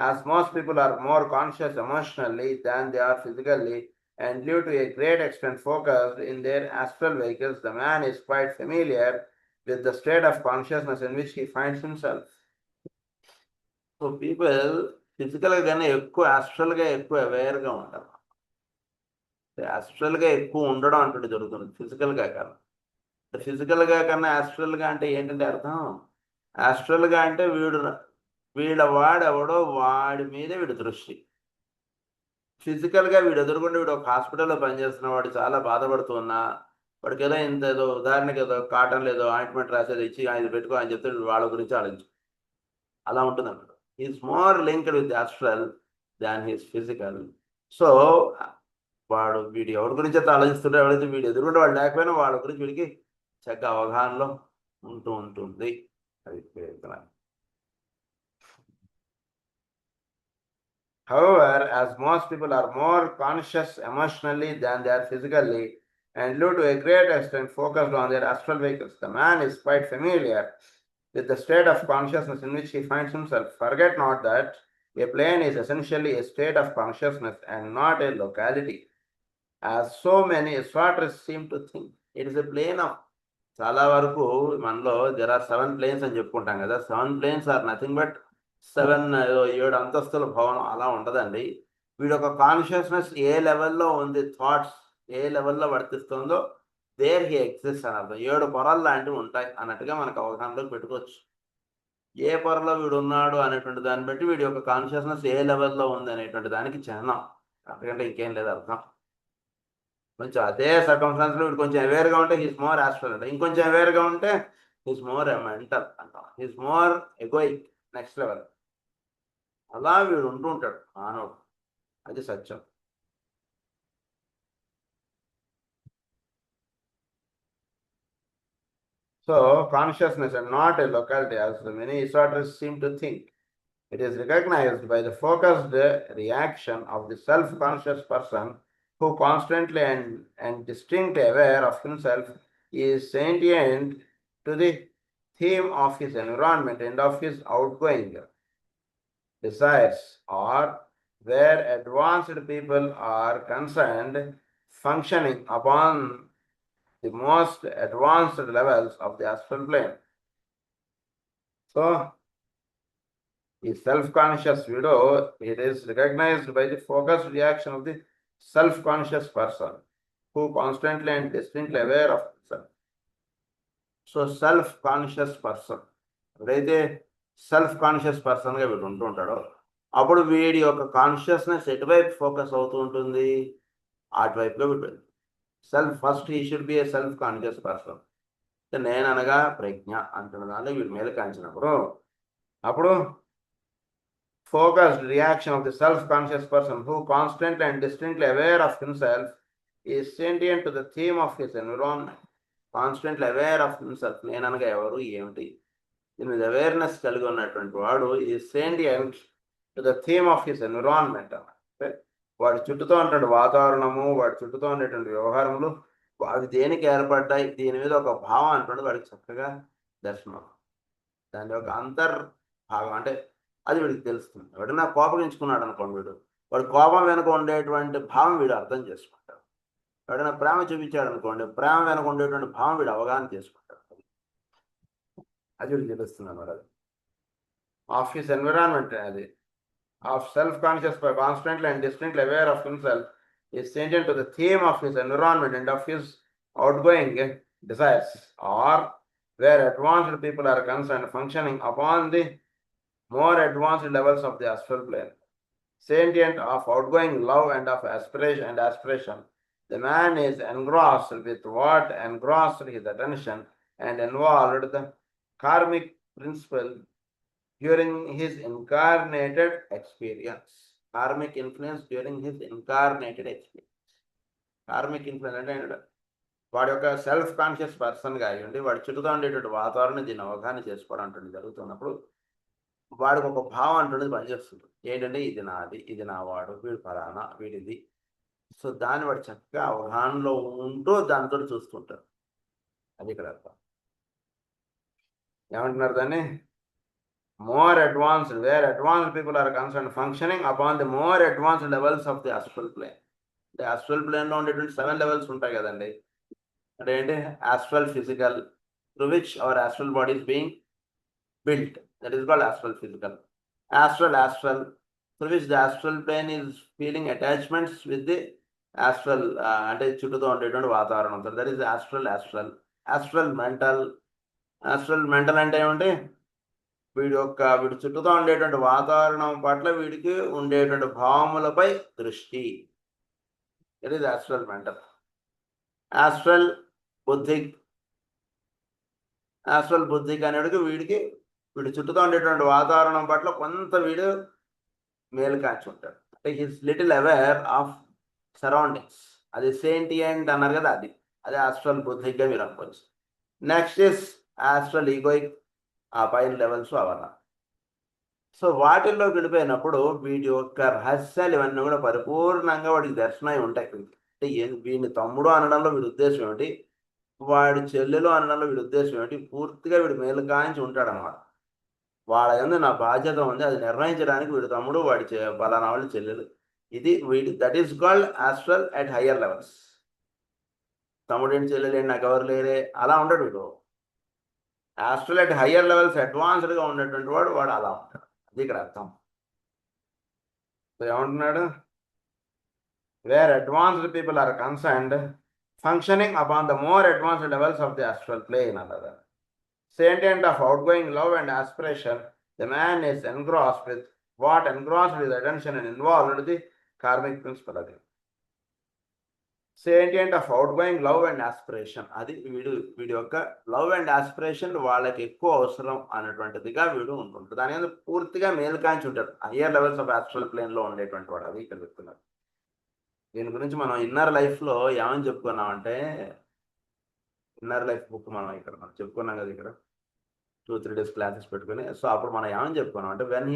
[SPEAKER 1] as most people are more conscious emotionally than they are physically, and due to a great extent focused in their astral vehicles, the man is quite familiar with the state of consciousness in which he finds himself. So people ఫిజికల్గా కానీ ఎక్కువ యాస్ట్రల్గా ఎక్కువ అవేర్గా ఉంటారు. యాస్ట్రల్గా ఎక్కువ ఉండడం అంటే జరుగుతుంది ఫిజికల్గా కన్నా. ఫిజికల్గా కన్నా యాస్ట్రల్గా అంటే ఏంటంటే అర్థం, యాస్ట్రల్గా అంటే వాడెవడో వాడి మీదే వీడి దృష్టి. ఫిజికల్గా వీడు ఎదురుకుండా వీడు ఒక హాస్పిటల్లో పనిచేస్తున్న వాడు చాలా బాధపడుతున్నా వాడికి ఏదో ఏదో ఉదాహరణకి ఏదో కాటన్ లేదో ఆయింట్మెంట్ రాసేది ఇచ్చి ఆయన పెట్టుకో అని చెప్తే వాళ్ళ గురించి ఆలోచించు, అలా ఉంటుంది అన్నమాట. Is more linked with astral than he's physical. So వాడు వీడు ఎవరి గురించి అయితే ఆలోచిస్తుంటే ఎవరైతే వీడు ఎదురుకుంటే వాడు లేకపోయినా వాళ్ళ గురించి వీడికి చక్కగా అవగాహనలో ఉంటుంది. అది However, as most people are more conscious emotionally than they are physically, and due to a great extent focused on their astral vehicles, the man is quite familiar with the state of consciousness in which he finds himself. Forget not that a plane is essentially a state of consciousness and not a locality, as so many astrologers seem to think. It is a plane of చాలా వరకు మనలో there are 7 planes అని చెప్పుకుంటాం కదా. 7 planes are nothing but 7 అంతస్తుల భవనం అలా ఉండదండి. వీడి యొక్క కాన్షియస్నెస్ ఏ లెవెల్లో ఉంది, థాట్స్ ఏ లెవెల్లో వర్తిస్తుందో దేర్ హీ ఎగ్జిస్ట్ అని అర్థం. 7 పొరలు లాంటివి ఉంటాయి అన్నట్టుగా మనకు అవగాహనలోకి పెట్టుకోవచ్చు. ఏ పొరలో వీడు ఉన్నాడు అనేటువంటి దాన్ని బట్టి వీడి యొక్క కాన్షియస్నెస్ ఏ లెవెల్లో ఉంది అనేటువంటి దానికి చిహ్నం, అంతకంటే ఇంకేం లేదు అర్థం. కొంచెం అదే సర్కమ్స్టాన్స్లో వీడు కొంచెం అవేర్గా ఉంటే హీస్ మోర్ యాస్ట్రల్ అంట, ఇంకొంచెం అవేర్గా ఉంటే హీస్ మోర్ మెంటల్ అంటాం, హీస్ మోర్ ఎగోయిక్, నెక్స్ట్ లెవెల్. అలా వీడు ఉంటూ ఉంటాడు మానవుడు, అది సత్యం. So consciousness and not a locality, as many esoterists seem to think. It is recognized by the focused reaction of the self-conscious person who constantly and distinctly aware of himself is sentient to the theme of his environment and of his outgoing desires, or where advanced people are concerned, functioning upon the most advanced levels of the astral plane. So, the self-conscious widow, it is recognized by the focused reaction of the self-conscious person who constantly and distinctly aware of himself. So self conscious person ఎప్పుడైతే self conscious పర్సన్గా వీడు ఉంటూ ఉంటాడో అప్పుడు వీడి యొక్క consciousness ఎటువైపు focus అవుతూ ఉంటుంది, అటువైపుగా వీడు ఫస్ట్ ఈ should be a self conscious person. నేను అనగా ప్రజ్ఞ అంటున్న దానిలో వీడు మేలు కాంచినప్పుడు అప్పుడు focused reaction of the self-conscious person who constantly and distinctly aware of himself is sentient to the theme of his environment. Constantly aware of himself. నేననగా ఎవరు ఏమిటి దీని మీద అవేర్నెస్ కలిగి ఉన్నటువంటి వాడు ఈ sentient to the theme of his environment. అంటే వాడి చుట్టూతో ఉంటాడు వాతావరణము, వాడి చుట్టూతో ఉండేటువంటి వ్యవహారములు, అవి దేనికి ఏర్పడ్డాయి, దీని మీద ఒక భావం అంటుంది వాడికి చక్కగా దర్శనం. దాని యొక్క అంతర్భాగం అంటే అది వీడికి తెలుస్తుంది. ఎవడన్నా కోపగించుకున్నాడు అనుకోండి, వాడు కోపం వెనుక ఉండేటువంటి భావం వీడు అర్థం చేసుకుంటాడు. ఎవడైనా ప్రేమ చూపించాడు అనుకోండి, ప్రేమ వెనుక ఉండేటువంటి భావం వీడు అవగాహన చేసుకుంటాడు. అది వీడికి తెలుస్తుంది అన్నమాట. అది ఆఫ్ హిస్ ఎన్విరాన్మెంట్, అది of self conscious constantly and distinctly aware of himself is sentient to the theme of his environment and of his outgoing desires, or where advanced people are concerned, functioning upon the more advanced levels of the astral plane, sentient of outgoing love and of aspiration. The man is engrossed with what engrossed his attention and involved the karmic principle during his incarnated experience. Karmic influence during his incarnated experience. Karmic influence అంటే వాడి యొక్క self conscious పర్సన్గా అయ్యండి వాడి చుట్టూతో ఉండేటువంటి వాతావరణం దీన్ని అవగాహన చేసుకోవడం అంటుంది జరుగుతున్నప్పుడు వాడికి ఒక భావం అంటున్నది పనిచేస్తుంది. ఏంటంటే ఇది నాది, ఇది నా వాడు, వీడు ఫలానా, వీడిది. సో దాన్ని వాడు చక్కగా అవగాహనలో ఉంటూ దాంతో చూస్తుంటారు. అది ఇక్కడ అర్థం. ఏమంటున్నారు దాన్ని? more advanced, where advanced people are concerned, functioning upon the more advanced levels of the astral plane. The astral plane లో ఉండేటువంటి 7 levels ఉంటాయి కదండి. అంటే ఏంటి? astral physical, through which our astral body is being built. That is called astral physical. Astral, through which the astral plane is feeling attachments with the astral, అంటే చుట్టూతో ఉండేటువంటి వాతావరణం. That is astral mental అంటే ఏమంటే వీడి చుట్టూతో ఉండేటువంటి వాతావరణం పట్ల వీడికి ఉండేటువంటి భావములపై దృష్టి. It is astral mental. Astral బుద్ధిక్ అనేటికి వీడి చుట్టూతో ఉండేటువంటి వాతావరణం పట్ల కొంత వీడు మేలు కాచి ఉంటాడు. అంటే he's little aware of surroundings. అది సేంటియంట్ అన్నారు కదా, అది ఆస్ట్రల్ బుద్ధిక్గా మీరు అనుకోవచ్చు. నెక్స్ట్ ఇస్ ఆస్ట్రల్ ఈగోయిక్, ఆ పైన లెవెల్స్ అవన్నీ. సో వాటిల్లో గడిపోయినప్పుడు వీడి యొక్క రహస్యాలు ఇవన్నీ కూడా పరిపూర్ణంగా వాడికి దర్శనమై ఉంటాయి. అంటే వీడిని తమ్ముడు అనడంలో వీడి ఉద్దేశం ఏమిటి, వాడి చెల్లెలు అనడంలో వీడి ఉద్దేశం ఏమిటి, పూర్తిగా వీడు మేలు కాంచి ఉంటాడు అన్నమాట. వాళ్ళ యందు నా బాధ్యత ఉంది, అది నిర్ణయించడానికి వీడి తమ్ముడు, వాడి బలానా వాళ్ళు చెల్లెలు. ఇది వీడి that is called astral at higher levels. తమ్ముడు ఏంటి, చెల్లెలు ఏంటి, నాకు ఎవరు లేరే అలా ఉండడు వీడు. ఆస్ట్రల్ అట్ హయ్యర్ లెవెల్స్ అడ్వాన్స్డ్గా ఉన్నటువంటి వాడు అలా ఉంటాడు. అది ఇక్కడ అర్థం. ఏమంటున్నాడు? Where advanced people are concerned, functioning upon the more advanced levels of the astral plane అన్నది. Sentient of outgoing love and aspiration, the man is engrossed with what engrossed his attention and involved the karmic principle. Sentient of outgoing love and aspiration, అది వీడి యొక్క love and aspiration వాళ్ళకి ఎక్కువ అవసరం అనేటువంటిదిగా వీడు ఉంటుంటాడు. దాని మీద పూర్తిగా మేలు కాంచి ఉంటాడు. Higher levels of astral plane లో ఉండేటువంటి వాడు. అది ఇక్కడ చెప్తున్నారు. దీని గురించి మనం ఇన్నర్ లైఫ్ లో ఏమని చెప్పుకున్నామంటే, ఇన్నర్ లైఫ్ బుక్ మనం చెప్పుకున్నాం కదా ఇక్కడ. 2-3 days క్లాసెస్ పెట్టుకుని, సో అప్పుడు మనం ఏమని చెప్పుకున్నాం అంటే when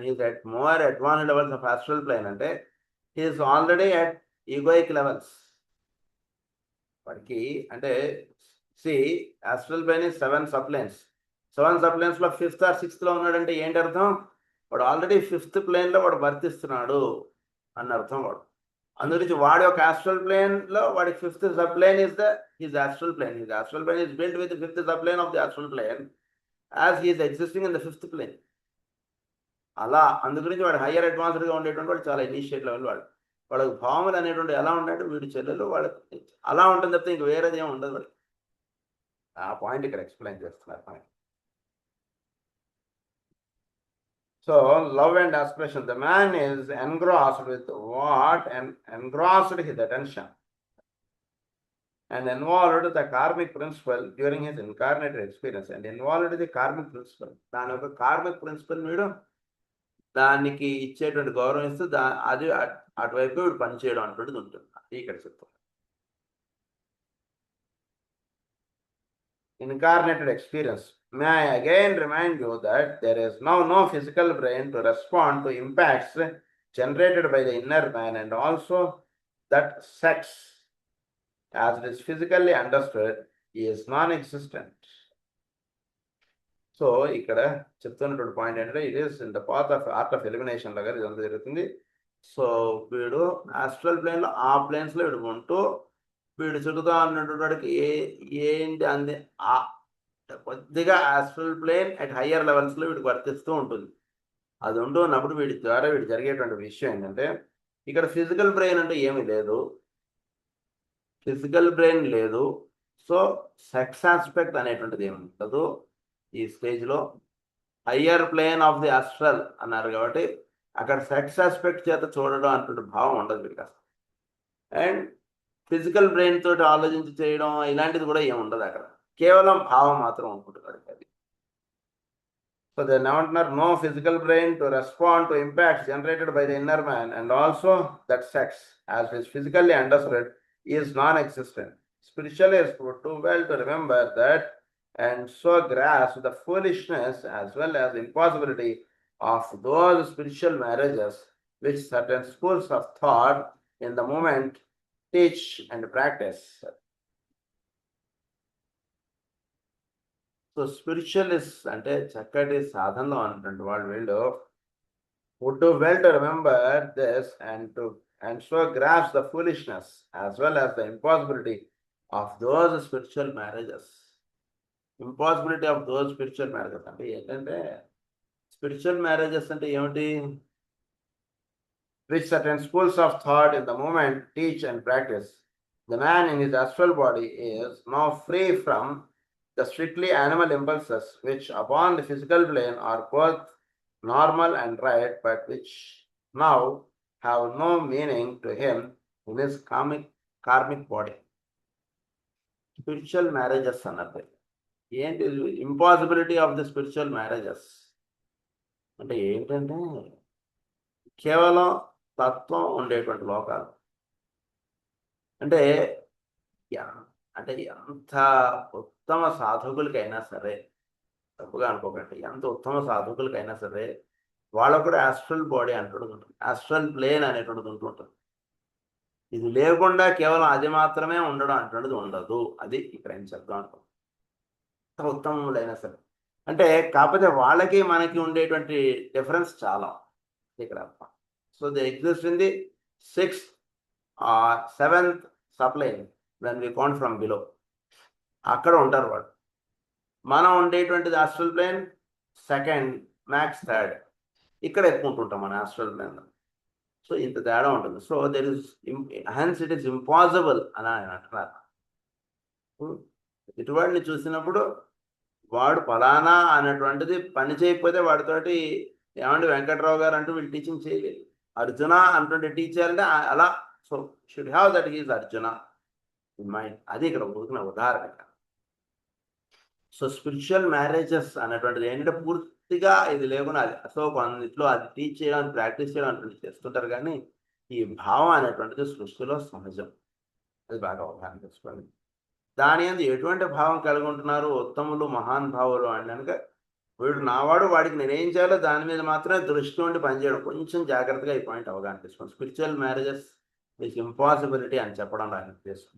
[SPEAKER 1] he's at more advanced levels of astral plane అంటే he is already at egoic levels. వాడికి అంటే astral plane is 7 subplanes. 7 subplanes లో 5th or 6th లో ఉన్నాడంటే ఏంటి అర్థం? వాడు ఆల్రెడీ 5th ప్లేన్ లో వాడు వర్తిస్తున్నాడు అన్న అర్థం. వాడు అందుగురించి వాడి యొక్క ఆస్ట్రల్ ప్లేన్ లో వాడి 5th subplane is his astral plane. His astral plane is built with 5th subplane of the astral plane as he is existing in the 5th plane. అలా అందుగురించి వాడు హయ్యర్ అడ్వాన్స్డ్ గా ఉండేటువంటి వాడు చాలా ఇనిషియేట్ లెవెల్. వాళ్ళకి భావములు అనేటువంటి ఎలా ఉంటాయంటే వీడి చెల్లెలు వాళ్ళకి అలా ఉంటుంది తప్పితే ఇంక వేరేది ఏమి ఉండదు. వాడికి ఆ పాయింట్ ఇక్కడ ఎక్స్ప్లెయిన్ చేస్తున్నారు మనకి. So love and aspiration, the man is engrossed with what and engrossed his attention and involved the karmic principle during his incarnated experience. And involved the karmic principle, దాని యొక్క కార్మిక్ ప్రిన్సిపల్ వీడు దానికి ఇచ్చేటువంటి గౌరవం ఇస్తూ అది అటువైపు వీడు పనిచేయడం అంటువంటిది ఉంటుంది. ఇక్కడ చెప్తాం incarnated experience. May I again remind you that there is now no physical brain to respond to impacts generated by the inner man, and also that sex as it is physically understood is non-existent. So ఇక్కడ చెప్తున్నటువంటి point ఏంటంటే it is in the path of art of elimination లాగా ఇదంతా జరుగుతుంది. So వీడు astral plane లో ఆ planes లో వీడు ఉంటూ వీడు చుట్టుతా ఉన్నటువంటి వాడికి ఏంటి అంది కొద్దిగా astral plane at higher levels లో వీడికి వర్తిస్తూ ఉంటుంది. అది ఉంటున్నప్పుడు వీడి ద్వారా వీడు జరిగేటువంటి విషయం ఏంటంటే ఇక్కడ ఫిజికల్ బ్రెయిన్ అంటే ఏమీ లేదు, ఫిజికల్ బ్రెయిన్ లేదు. సో సెక్స్ ఆస్పెక్ట్ అనేటువంటిది ఏమి ఉండదు ఈ స్టేజ్లో. Higher plane of the astral అన్నారు కాబట్టి అక్కడ సెక్స్ ఆస్పెక్ట్ చేత చూడడం అటువంటి భావం ఉండదు వీడికి అసలు. అండ్ ఫిజికల్ బ్రెయిన్ తోటి ఆలోచించి చేయడం ఇలాంటిది కూడా ఏమి ఉండదు అక్కడ, కేవలం భావం మాత్రం అనుకుంటున్నాడు అది. సో దెన్ ఏమంటున్నారు, no physical brain to respond to impacts generated by the inner man, and also that sex as is physically understood is non-existent. Spiritualists would do well to remember that and so grasp the foolishness as well as impossibility of those spiritual marriages which certain schools of thought in the moment teach and practice. So spiritualists అంటే చక్కటి సాధనలో ఉన్నటువంటి వాళ్ళు వీళ్ళు would do well to remember this and so grasp the foolishness as well as the impossibility of those spiritual marriages. Impossibility of those spiritual marriages అంటే ఏంటంటే spiritual marriages అంటే ఏమిటి? Which certain schools of thought in the moment teach and practice. The man in his astral body is now free from the strictly animal impulses which upon the physical plane are both normal and right, but which now have no meaning to him in his karmic body. Spiritual marriages అన్నది ఏంటి? Impossibility of the spiritual marriages అంటే ఏంటంటే కేవలం తత్వం ఉండేటువంటి లోకాలు. అంటే ఎంత ఉత్తమ సాధకులకైనా సరే, తప్పుగా అనుకోకండి, ఎంత ఉత్తమ సాధకులకైనా సరే వాళ్ళకు కూడా ఆస్ట్రల్ బాడీ అంటుంటుంది, ఆస్ట్రల్ ప్లేన్ అనేటువంటిది ఉంటుంటుంది. ఇది లేకుండా కేవలం అది మాత్రమే ఉండడం అంటున్నది ఉండదు. అది ఇక్కడ ఏం చెప్తాం అనుకో, ఉత్తమములైనా సరే. అంటే కాకపోతే వాళ్ళకి మనకి ఉండేటువంటి డిఫరెన్స్ చాలా ఇక్కడ. So they exist in the 6th or 7th subplane when we count from below, అక్కడ ఉంటారు వాళ్ళు. మనం ఉండేటువంటిది astral plane 2nd, max 3rd, ఇక్కడ ఎక్కువ ఉంటుంటాం మన ఆస్ట్రల్ ప్లేన్. సో ఇంత తేడా ఉంటుంది. So there is hence it is impossible అని ఆయన అంటున్నారు. ఇటువంటిని చూసినప్పుడు వాడు ఫలానా అనేటువంటిది పని చేయకపోతే వాడితోటి ఏమంటే వెంకట్రావు గారు అంటూ వీళ్ళు టీచింగ్ చేయలేదు. అర్జున అంటుంటే టీచ్ చేయాలంటే అలా. So should have that is Arjuna in mind. అది ఇక్కడ ఊరికిన ఉదాహరణ. సో స్పిరిచువల్ మ్యారేజెస్ అనేటువంటిది ఏంటంటే పూర్తిగా ఇది లేకుండా అది సో కొన్నిట్లో అది టీచ్ చేయడం, ప్రాక్టీస్ చేయడం అటువంటిది చేస్తుంటారు. కానీ ఈ భావం అనేటువంటిది సృష్టిలో సహజం. అది బాగా అవగాహన చేసుకోండి. దాని యందు ఎటువంటి భావం కలిగి ఉంటున్నారు? ఉత్తములు, మహాన్ భావులు అని కనుక వీడు నావాడు, వాడికి నేనేం చేయాలో దాని మీద మాత్రమే దృష్టి ఉండి పనిచేయడం. కొంచెం జాగ్రత్తగా ఈ పాయింట్ అవగాహన చేసుకోండి. స్పిరిచువల్ మ్యారేజెస్ ఇస్ ఇంపాసిబిలిటీ అని చెప్పడం ఆయన ఉద్దేశం.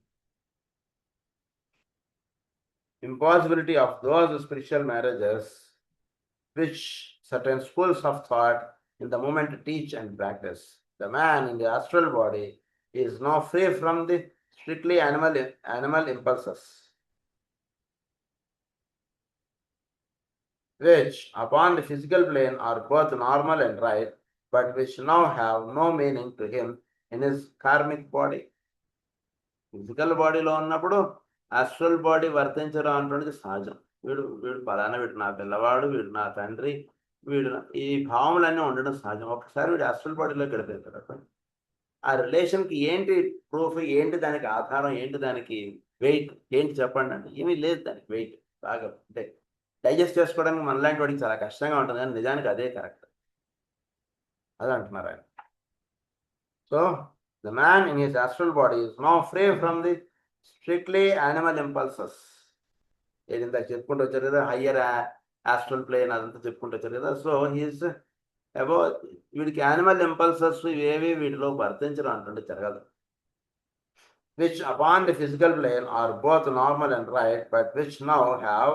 [SPEAKER 1] Impossibility of those spiritual marriages which certain schools of thought in the moment teach and practice. The man in the astral body is now free from the strictly animal impulses, which upon the physical plane are both normal and right, but which now have no meaning to him in his karmic body. Physical బాడీలో ఉన్నప్పుడు astral body వర్తించడం అంటున్నది సహజం. వీడు వీడు పలానా, వీడు నా పిల్లవాడు, వీడు నా తండ్రి, వీడు ఈ భావములన్నీ ఉండడం సహజం. ఒకసారి వీడు ఆస్ట్రల్ బాడీలోకి వెళ్ళిపోతాడు. ఆ రిలేషన్కి ఏంటి ప్రూఫ్, ఏంటి దానికి ఆధారం, ఏంటి దానికి వెయిట్, ఏంటి చెప్పండి అంటే ఏమీ లేదు దానికి వెయిట్. బాగా అంటే డైజెస్ట్ చేసుకోవడానికి మనలాంటి వాడికి చాలా కష్టంగా ఉంటుంది, కానీ నిజానికి అదే కరెక్ట్. అదే అంటున్నారు ఆయన. So the man in his astral body is now free from the strictly animal impulses. ఏదంతా చెప్పుకుంటూ వచ్చారు కదా, హయ్యర్ ఆస్ట్రల్ ప్లేన్ అదంతా చెప్పుకుంటూ వచ్చారు కదా. సో హీస్ అబౌట్, వీడికి యానిమల్ ఇంపల్సెస్ ఇవేవి వీటిలో వర్తించడం అంటుండే జరగదు. which upon the physical plane are both normal and right, but which now have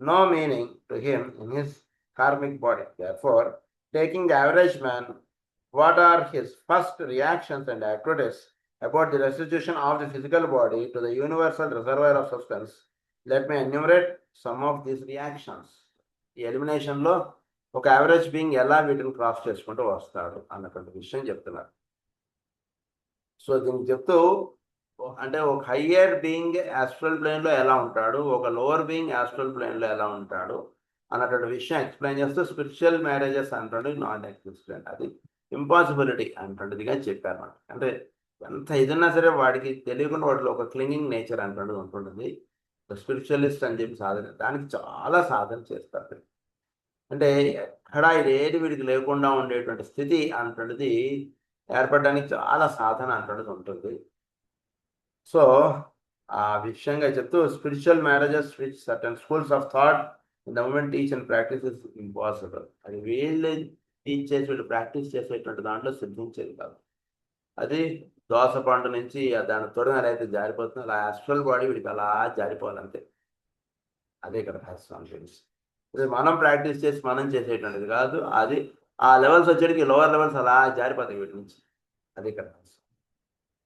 [SPEAKER 1] no meaning to him in his karmic body. Therefore, taking the average man, what are his first reactions and activities about the restitution of the physical body to the universal reservoir of substance? Let me enumerate some of these reactions. ఈ ఎలిమినేషన్లో ఒక average being ఎలా వీటిని cross చేసుకుంటూ వస్తాడు అన్నటువంటి విషయం చెప్తున్నారు. So దీనికి చెప్తూ అంటే ఒక హయ్యర్ బీయింగ్ ఆస్ట్రల్ ప్లేన్లో ఎలా ఉంటాడు, ఒక లోవర్ బీయింగ్ ఆస్ట్రల్ ప్లేన్లో ఎలా ఉంటాడు అన్నటువంటి విషయం ఎక్స్ప్లెయిన్ చేస్తూ స్పిరిచువల్ మ్యారేజెస్ అంటాడు నాన్ ఎగ్జిస్టెంట్, అది ఇంపాసిబిలిటీ అంటుండేదిగా చెప్పారన్నమాట. అంటే ఎంత ఇదన్నా సరే వాడికి తెలియకుండా వాటిలో ఒక క్లింగింగ్ నేచర్ అంటుండేది ఉంటుంటుంది. స్పిరిచువలిస్ట్ అని చెప్పి సాధన, దానికి చాలా సాధన చేస్తారు. అంటే ఎక్కడ ఇదేది వీడికి లేకుండా ఉండేటువంటి స్థితి అంటున్నది ఏర్పడడానికి చాలా సాధన అంటున్నది ఉంటుంది. సో ఆ విషయంగా చెప్తూ spiritual marriages which certain schools of thought in the movement teach and practice is impossible. అది వీళ్ళు టీచ్ చేసి వీళ్ళు ప్రాక్టీస్ చేసేటువంటి దాంట్లో సిద్ధించేది కాదు. అది దోస పండు నుంచి దాని తొడగ అయితే జారిపోతుంది, అలా ఆస్ట్రల్ బాడీ వీడికి అలా జారిపోవాలంతే. అదే ఇక్కడ రహస్యం తెలుసు. ఇది మనం ప్రాక్టీస్ చేసి మనం చేసేటువంటిది కాదు, అది ఆ లెవెల్స్ వచ్చేటికి లోవర్ లెవెల్స్ అలా జారిపోతాయి వీటి నుంచి. అది ఇక్కడ రహస్యం.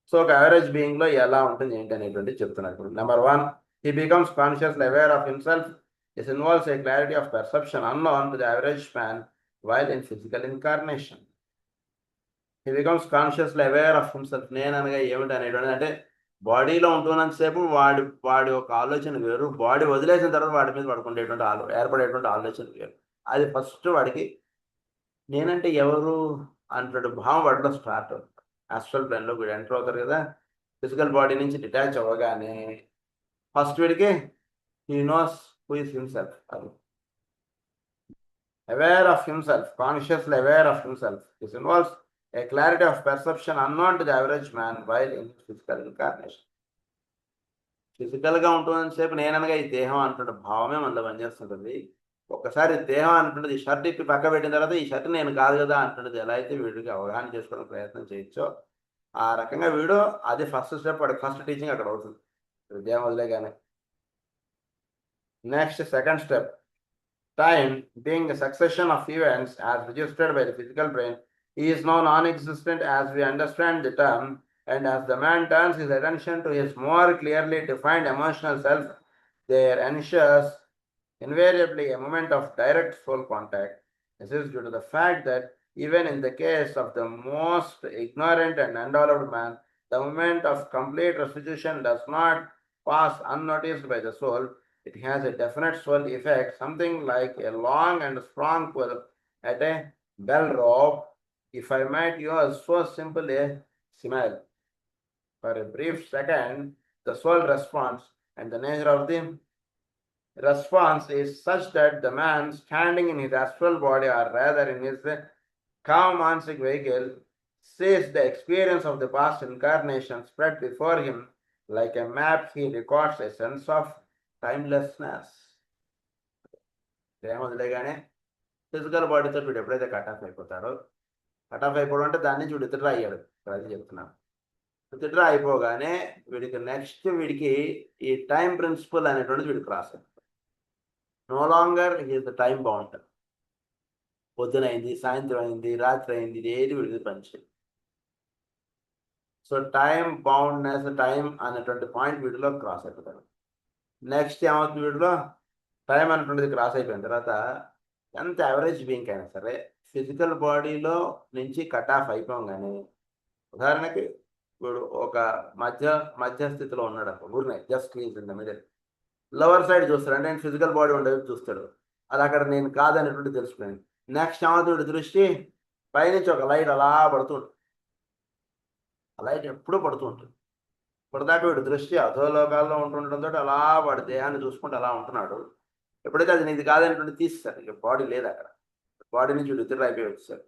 [SPEAKER 1] సో ఒక యావరేజ్ బీయింగ్లో ఎలా ఉంటుంది ఏంటి అనేటువంటి చెప్తున్నారు. Number 1, he becomes consciously aware of himself. This involves a clarity of perception unknown to the average man while in physical incarnation. He becomes consciously aware of himself. నేను అనగా ఏమిటి అనేటువంటి అంటే బాడీలో ఉంటున్నంతసేపు వాడి ఒక ఆలోచన వేరు, బాడీ వదిలేసిన తర్వాత వాడి మీద పడుకునేటువంటి ఏర్పడేటువంటి ఆలోచన వేరు. అది ఫస్ట్ వాడికి నేనంటే ఎవరు అంటున్న భావం వాటిలో స్టార్ట్ అవుతుంది. ఆస్ట్రల్ ప్లేన్లో వీడు ఎంటర్ అవుతారు కదా, ఫిజికల్ బాడీ నుంచి డిటాచ్ అవ్వగానే ఫస్ట్ వీడికి he knows who is himself. అది aware of himself, consciously aware of himself. This involves a clarity of perception unknown to the average man while in physical incarnation. ఫిజికల్గా ఉంటున్నంతసేపు నేననగా ఈ దేహం అంటున్న భావమే మనలో పనిచేస్తుంటుంది. ఒక్కసారి దేహం అంటున్నది షర్ట్ ఇప్పి పక్క పెట్టిన తర్వాత ఈ షర్ట్ నేను కాదు కదా అంటున్నది ఎలా అయితే వీడికి అవగాహన చేసుకోవడానికి ప్రయత్నం చేయొచ్చో ఆ రకంగా వీడు అది ఫస్ట్ స్టెప్, వాడికి ఫస్ట్ టీచింగ్ అక్కడ అవుతుంది దేహం వదిలేగానే. Next second step, time being a succession of events as registered by the physical brain, he is now non-existent as we understand the term, and as the man turns his attention to his more clearly defined emotional self, there ensures invariably a moment of direct soul contact. This is due to the fact that even in the case of the most ignorant and undeveloped man, the moment of complete restitution does not pass unnoticed by the soul. It has a definite soul effect, something like a long and strong pull at a bell rope. If I might use so simple a simile, for a brief second, the soul responds, and the nature of the response is such that the man standing in his astral body, or rather in his calm manasic vehicle, sees the experience of the past incarnation spread before him Like a map, he records a sense of timelessness. ఏమొదిలేగానే physical బాడీతో వీడు ఎప్పుడైతే cut off అయిపోతాడో, cut off అయిపోవడం అంటే దాని నుంచి వీడు విత్డ్రా అయ్యాడు. అది చెప్తున్నాను. విత్డ్రా అయిపోగానే వీడికి నెక్స్ట్ వీడికి ఈ టైం ప్రిన్సిపల్ అనేటువంటిది వీడికి క్రాస్ అయిపోతుంది. No longer is the time bound. పొద్దున అయింది, సాయంత్రం అయింది, రాత్రి అయింది, ఇది ఏది వీడికి పనిచేయదు. సో టైం బౌండ్నెస్, టైం అనేటువంటి పాయింట్ వీటిలో క్రాస్ అయిపోతాడు. నెక్స్ట్ ఏమవుతుంది, వీటిలో టైం అనేటువంటిది క్రాస్ అయిపోయిన తర్వాత ఎంత యావరేజ్ బీయింగ్ అయినా సరే ఫిజికల్ బాడీలో నుంచి కట్ ఆఫ్ అయిపోగానే, ఉదాహరణకి వీడు ఒక మధ్య స్థితిలో ఉన్నాడు అనుకో, ఊరినే just is in the middle. Lower side చూస్తాడు అంటే ఫిజికల్ బాడీ ఉండేది చూస్తాడు, అది అక్కడ నేను కాదనేటువంటి తెలుసుకున్నాను. నెక్స్ట్ ఏమవుతుంది, దృష్టి పైనుంచి ఒక లైట్ అలా పడుతుంది. ఆ లైట్ ఎప్పుడూ పడుతూ ఉంటుంది. ఇప్పటిదాకా వీడు దృష్టి అధోలోకాల్లో ఉంటుండటంతో అలా వాడి దేహాన్ని చూసుకుంటూ అలా ఉంటున్నాడు. ఎప్పుడైతే అది నీది కాదనేటువంటి తీస్తారు, ఇక బాడీ లేదు అక్కడ, బాడీ నుంచి వీడు ఇతరులు అయిపోయి వచ్చారు.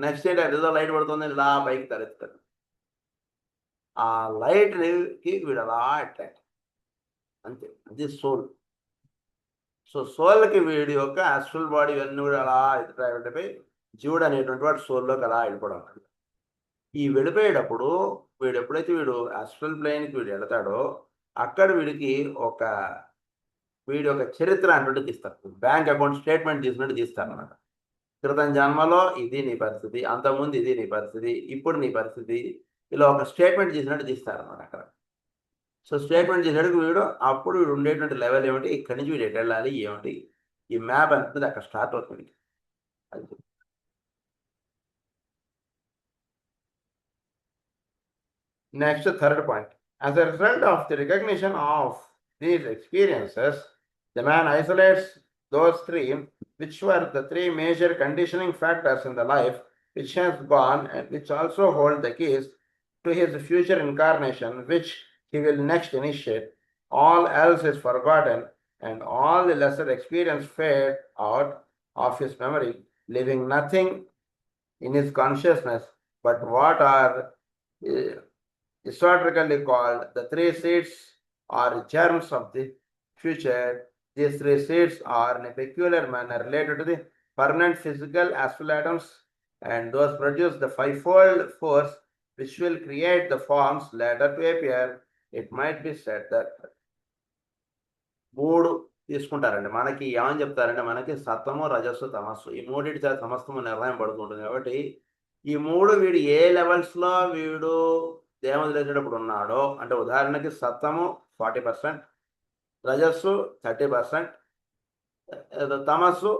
[SPEAKER 1] నెక్స్ట్ ఏంటి, అది ఏదో లైట్ పడుతుంది, ఇలా పైకి తలెత్తాడు. ఆ లైట్కి వీడు అలా అట్రాక్ట్, అంతే. అది సోల్. సో సోల్కి వీడి యొక్క యాస్ట్రల్ బాడీ ఇవన్నీ కూడా అలా అట్రాక్ట్ అయిపోయి జీవుడు అనేటువంటి వాడు సోల్లోకి అలా వెళ్ళిపోవడం. ఈ వెళ్ళిపోయేటప్పుడు వీడు ఎప్పుడైతే వీడు యాస్ట్రల్ ప్లేన్కి వీడు వెళతాడో అక్కడ వీడికి వీడి యొక్క చరిత్ర అన్నట్టు తీస్తారు. బ్యాంక్ అకౌంట్ స్టేట్మెంట్ తీసినట్టు తీస్తారు అన్నమాట. క్రితం జన్మలో ఇది నీ పరిస్థితి, అంతకుముందు ఇది నీ పరిస్థితి, ఇప్పుడు నీ పరిస్థితి, ఇలా ఒక స్టేట్మెంట్ తీసినట్టు తీస్తారు అన్నమాట అక్కడ. సో స్టేట్మెంట్ చేసేటప్పుడు వీడు అప్పుడు వీడు ఉండేటువంటి లెవెల్ ఏమిటి, ఇక్కడి నుంచి వీడు ఎటు వెళ్ళాలి ఏమిటి, ఈ మ్యాప్ అనేది అక్కడ స్టార్ట్ అవుతుంది. అది next, third point. As a result of the recognition of these experiences, the man isolates those three, which were the three major conditioning factors in the life which has gone and which also hold the keys to his future incarnation, which he will next initiate. All else is forgotten, and all the lesser experience fade out of his memory, leaving nothing in his consciousness but what are historically called the three seeds or germs of the future. These three seeds are in a peculiar manner related to the permanent physical astral atoms, and those produce the fivefold force which will create the forms later to appear. It might be said that మూడు తీసుకుంటారండి. మనకి ఏమని చెప్తారంటే, మనకి సత్వము, రజస్సు, తమస్సు, ఈ మూడింటి చేత సమస్తము నిర్ణయం పడుతుంటుంది. కాబట్టి ఈ మూడు వీడు ఏ లెవెల్స్లో వీడు దేహం వదిలేసేటప్పుడు ఉన్నాడో, అంటే ఉదాహరణకి సత్వము 40%, రజస్సు 30%, తమస్సు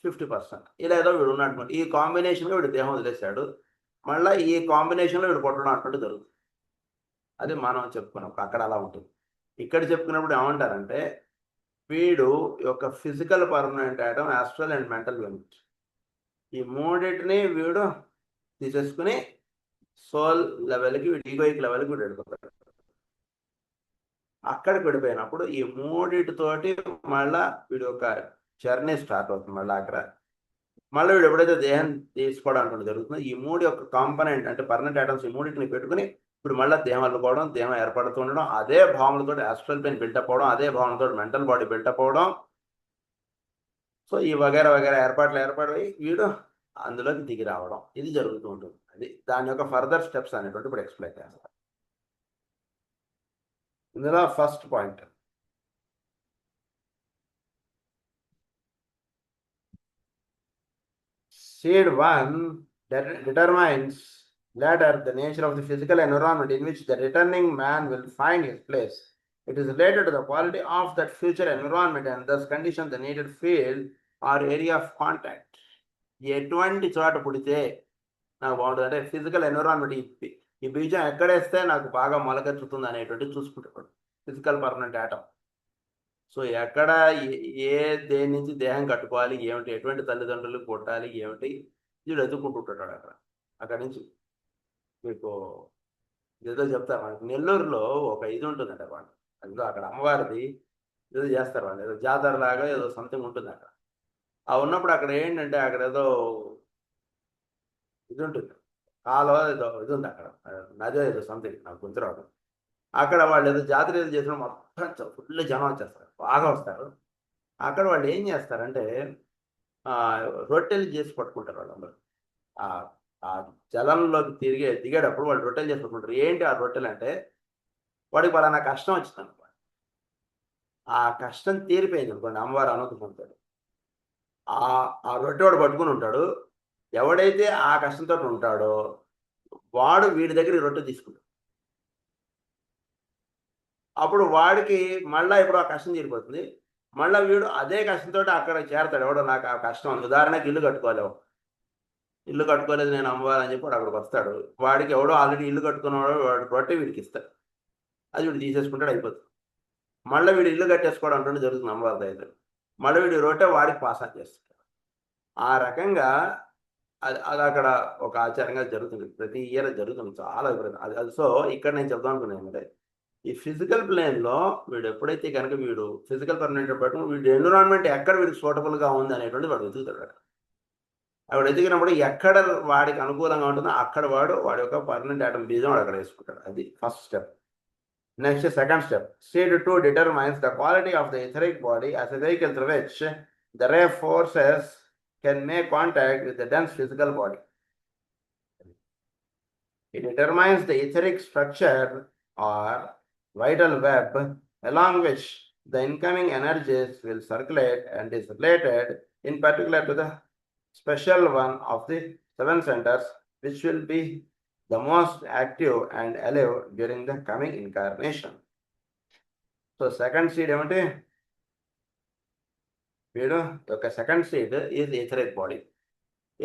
[SPEAKER 1] 50%, ఇలా ఏదో వీడు ఉన్నటువంటి ఈ కాంబినేషన్లో వీడు దేహం వదిలేశాడు. మళ్ళీ ఈ కాంబినేషన్లో వీడు పుట్టడం అన్నట్టు జరుగుతుంది. అది మనం చెప్పుకున్నాం, అక్కడ అలా ఉంటుంది. ఇక్కడ చెప్పుకున్నప్పుడు ఏమంటారంటే, వీడు యొక్క physical permanent item, astral and mental unit, ఈ మూడింటిని వీడు తీసేసుకుని సోల్ లెవెల్కి, వీడు ఈగోయిక్ లెవెల్కి వీడు వెళ్ళిపోతాడు. అక్కడికి వెళ్ళిపోయినప్పుడు ఈ మూడింటితోటి మళ్ళా వీడు ఒక జర్నీ స్టార్ట్ అవుతుంది. మళ్ళీ వీడు ఎప్పుడైతే దేహం తీసుకోవడానికి జరుగుతుందో, ఈ మూడు యొక్క కాంపనెంట్ అంటే పర్మనెంట్ ఐటమ్స్, ఈ మూడింటిని పెట్టుకుని ఇప్పుడు మళ్ళీ దేహం అల్లుకోవడం, దేహం ఏర్పడుతుండడం, అదే భావనలతో యాస్ట్రల్ పెయిన్ బిల్టప్ అవడం, అదే భావనతో మెంటల్ బాడీ బిల్టప్ అవడం. సో ఈ వగేరా ఏర్పాటై వీడు అందులోకి దిగి రావడం, ఇది జరుగుతూ ఉంటుంది. అది దాని యొక్క ఫర్దర్ స్టెప్స్ అనేటువంటి ఇప్పుడు ఎక్స్ప్లెయిన్ చేస్తాం. ఇందులో first point, seed 1 determines later the nature of the physical environment in which the returning man will find his place. It is related to the quality of that future environment and thus condition the needed field or area of contact. ఎటువంటి చోట పుడితే నాకు బాగుంటుంది అంటే physical environment, ఈ బీజం ఎక్కడేస్తే నాకు బాగా మొలకెత్తుతుంది అనేటువంటి చూసుకుంటాడు ఫిజికల్ పర్మనెంట్ ఆటమ్. సో ఎక్కడ దేని నుంచి దేహం కట్టుకోవాలి ఏమిటి, ఎటువంటి తల్లిదండ్రులు పుట్టాలి ఏమిటి, వీడు ఎదుర్కొంటుంటాడు. అక్కడి నుంచి మీకు ఏదో చెప్తారు. మనకి నెల్లూరులో ఒక ఇది ఉంటుందంట, వాళ్ళు అందులో అక్కడ అమ్మవారిది ఏదో చేస్తారు, వాళ్ళు ఏదో జాతర లాగా ఏదో సంథింగ్ ఉంటుంది అక్కడ. ఆ ఉన్నప్పుడు అక్కడ ఏంటంటే, అక్కడ ఏదో ఇది ఉంటుంది, కాలువ ఏదో ఇది ఉంది అక్కడ, నది ఏదో సంథింగ్ నాకు గుర్తురావడం. అక్కడ వాళ్ళు ఏదో జాతర ఏదో చేసిన మొత్తం ఫుల్ జనం వచ్చేస్తారు, బాగా వస్తారు. అక్కడ వాళ్ళు ఏం చేస్తారంటే రొట్టెలు చేసి పట్టుకుంటారు వాళ్ళందరూ. ఆ ఆ జలంలోకి దిగేటప్పుడు వాళ్ళు రొట్టెలు చేసి పట్టుకుంటారు. ఏంటి ఆ రొట్టెలు అంటే, వాడికి పలానా కష్టం వచ్చింది అనుకోండి, ఆ కష్టం తీరిపోయింది అనుకోండి, అమ్మవారు అనుకుంటాడు. ఆ రొట్టె వాడు పట్టుకుని ఉంటాడు. ఎవడైతే ఆ కష్టంతో ఉంటాడో వాడు వీడి దగ్గర ఈ రొట్టె తీసుకుంటాడు. అప్పుడు వాడికి మళ్ళా ఇప్పుడు ఆ కష్టం తీరిపోతుంది. మళ్ళా వీడు అదే కష్టంతో అక్కడ చేరతాడు. ఎవడో నాకు ఆ కష్టం ఉంది. ఉదాహరణకి ఇల్లు కట్టుకోలేవు. ఇల్లు కట్టుకోలేదు నేను అమ్మవారని చెప్పి వాడు అక్కడికి వస్తాడు. వాడికి ఎవడో ఆల్రెడీ ఇల్లు కట్టుకున్నవాడు వాడు రొట్టె వీడికి ఇస్తాడు. అది వీడు తీసేసుకుంటాడు, అయిపోతుంది. మళ్ళీ వీడు ఇల్లు కట్టేసుకోవడం అంటుంటే జరుగుతుంది అమ్మవారి దగ్గర. మళ్ళీ వీడు రొట్టె వాడికి పాస్ ఆన్ చేస్తాడు. ఆ రకంగా అది అక్కడ ఒక ఆచారంగా జరుగుతుంది. ప్రతి ఇయర్ జరుగుతుంది. చాలా అది అది సో ఇక్కడ నేను చెప్దాం అనుకున్నాను ఏంటంటే, ఈ ఫిజికల్ ప్లేన్‌లో వీడు ఎప్పుడైతే గనుక వీడు ఫిజికల్ పర్మనెంట్ పట్టుకుని వీడి ఎన్విరాన్మెంట్ ఎక్కడ వీడికి సూటబుల్‌గా ఉంది అనేటువంటిది వాడు వెతుకుతాడు. వాడు వెతికినప్పుడు ఎక్కడ వాడికి అనుకూలంగా ఉంటుందో అక్కడ వాడి యొక్క పర్మనెంట్ ఆటమ్ బీజం వాడు అక్కడ వేసుకుంటాడు. అది first step. Next second step. Stage 2 determines the quality of the etheric body as a vehicle through which the ray forces can make contact with the dense physical body. It determines the etheric structure or vital web along which the incoming energies will circulate and is related in particular to the special one of the 7 centers, which will be the most active and alive during the coming incarnation. So second seed ఏమంటే వీడు యొక్క second seed is etheric body.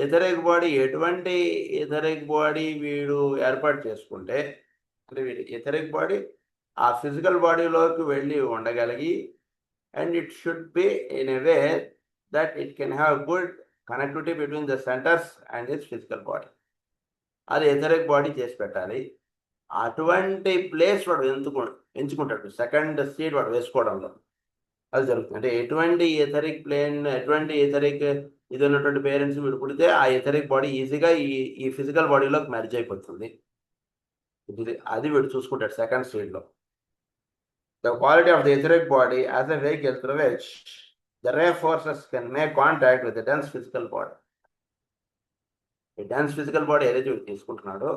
[SPEAKER 1] Etheric body ఎటువంటి etheric body వీడు ఏర్పాటు చేసుకుంటే, అంటే వీడి etheric body ఆ ఫిజికల్ బాడీలోకి వెళ్ళి ఉండగలిగి, and it should be in a way that it can have good connectivity between the centers and this physical body. అది ఎథరిక్ బాడీ చేసి పెట్టాలి. అటువంటి ప్లేస్ వాడు ఎంచుకుంటాడు సెకండ్ సీడ్ వాడు వేసుకోవడంలో. అది జరుగుతుంది. అంటే ఎటువంటి ఎథరిక్ ప్లేన్, ఎటువంటి ఎథరిక్ ఇది ఉన్నటువంటి పేరెంట్స్ వీడు పుడితే ఆ ఎథరిక్ బాడీ ఈజీగా ఈ ఫిజికల్ బాడీలోకి మెర్జ్ అయిపోతుంది. అది వీడు చూసుకుంటాడు సెకండ్ స్టేజ్లో. The quality of the etheric body as a vehicle through which the ray forces can make contact with the dense physical body. ఈ డెన్స్ ఫిజికల్ బాడీ ఏదైతే వీడు తీసుకుంటున్నాడో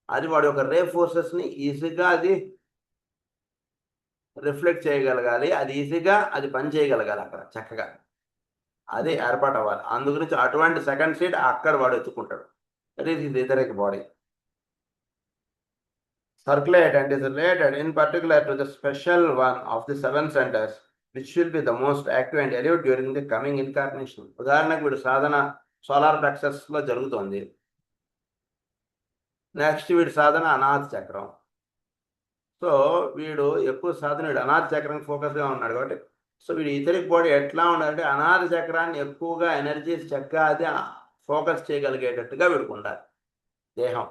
[SPEAKER 1] అది వాడి యొక్క రే ఫోర్సెస్ని ఈజీగా అది రిఫ్లెక్ట్ చేయగలగాలి, అది ఈజీగా అది పని చేయగలగాలి అక్కడ చక్కగా. అది ఏర్పాటు అవ్వాలి. అందు గురించి అటువంటి సెకండ్ సీడ్ అక్కడ వాడు ఎత్తుకుంటాడు. That is his etheric body. Circulate and is related in particular to the special one of the 7 centers, which will be the most active and alive during the coming incarnation. ఉదాహరణకు వీడు సాధన solar ప్లెక్సస్లో జరుగుతోంది. Next వీడి సాధన అనాథ చక్రం. So వీడు ఎక్కువ సాధన వీడు అనాథ చక్రం ఫోకస్గా ఉన్నాడు కాబట్టి, సో వీడి ఇథరిక్ బాడీ ఎట్లా ఉండాలంటే అనాథ చక్రాన్ని ఎక్కువగా ఎనర్జీస్ చక్కగా అది ఫోకస్ చేయగలిగేటట్టుగా వీడికి ఉండాలి దేహం.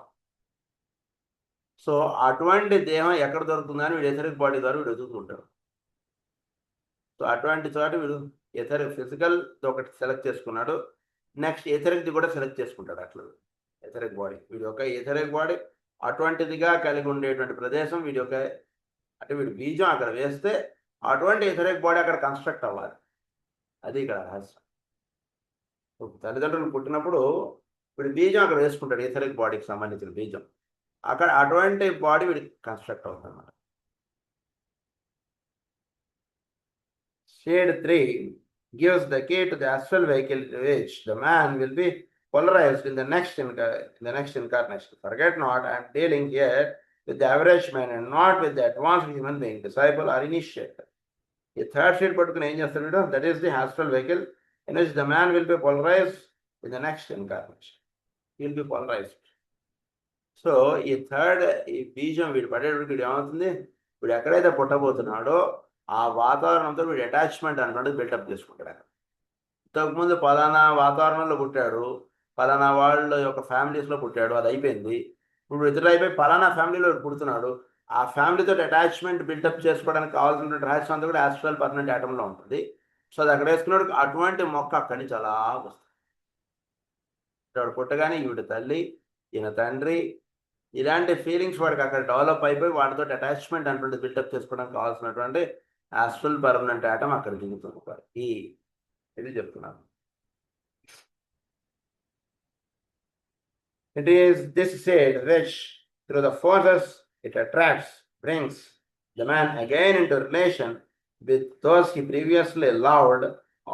[SPEAKER 1] సో అటువంటి దేహం ఎక్కడ దొరుకుతుందని వీడు ఎథరిక్ బాడీ ద్వారా వీడు వెతుకుంటాడు. సో అటువంటి చోట వీడు ఎథరిక్ ఫిజికల్ ఒకటి సెలెక్ట్ చేసుకున్నాడు. నెక్స్ట్ ఎథరిక్ది కూడా సెలెక్ట్ చేసుకుంటాడు. అట్లా ఎథరిక్ బాడీ వీడి యొక్క ఎథరిక్ బాడీ అటువంటిదిగా కలిగి ఉండేటువంటి ప్రదేశం వీడి యొక్క, అంటే వీడి బీజం అక్కడ వేస్తే అటువంటి ఎథరిక్ బాడీ అక్కడ కన్స్ట్రక్ట్ అవ్వాలి. అది ఇక్కడ రహస్యం. తల్లిదండ్రులు పుట్టినప్పుడు వీడి బీజం అక్కడ వేసుకుంటాడు, ఎథరిక్ బాడీకి సంబంధించిన బీజం. అక్కడ అటువంటి బాడీ వీడికి కన్స్ట్రక్ట్ అవుతుంది అన్నమాట. Shade 3 gives the key to the astral vehicle to which the man will be polarized in the next incarnation. Forget not, I am dealing here with the average man and not with the advanced human being, disciple or initiate. The third shade పట్టుకుని ఏం చేస్తాడు వీడు? That is the astral vehicle in which the man will be polarized in the next incarnation. He will be polarized. So ఈ third ఈ బీజం వీడు పడేటప్పుడు వీడు ఏమవుతుంది, వీడు ఎక్కడైతే పుట్టబోతున్నాడో ఆ వాతావరణంతో వీడు అటాచ్మెంట్ అన్నట్టు బిల్డప్ చేసుకుంటాడు. ఇంతకుముందు పలానా వాతావరణంలో పుట్టాడు, పలానా వాళ్ళ యొక్క ఫ్యామిలీస్లో పుట్టాడు, అది అయిపోయింది. ఇప్పుడు ఇతరులు అయిపోయి పలానా ఫ్యామిలీలో పుడుతున్నాడు. ఆ ఫ్యామిలీతో అటాచ్మెంట్ బిల్డప్ చేసుకోవడానికి కావాల్సిన రహస్యం అంతా కూడా యాస్ట్రల్ పర్మనెంట్ ఆటంలో ఉంటుంది. సో అది అక్కడ వేసుకున్నాడు. అటువంటి మొక్క అక్కడి నుంచి అలా వస్తుంది. వాడు పుట్టగానే ఈవిడ తల్లి, ఈయన తండ్రి, ఇలాంటి ఫీలింగ్స్ వాడికి అక్కడ డెవలప్ అయిపోయి వాటితో అటాచ్మెంట్ అంటే బిల్డప్ చేసుకోవడానికి కావాల్సినటువంటి ఆస్ట్రల్ పర్మనెంట్ ఆటం అక్కడ దిగుతుంది. ఇది చెప్తున్నాను. It is this shade which, through the forces it attracts, brings the man again into relation with those he previously loved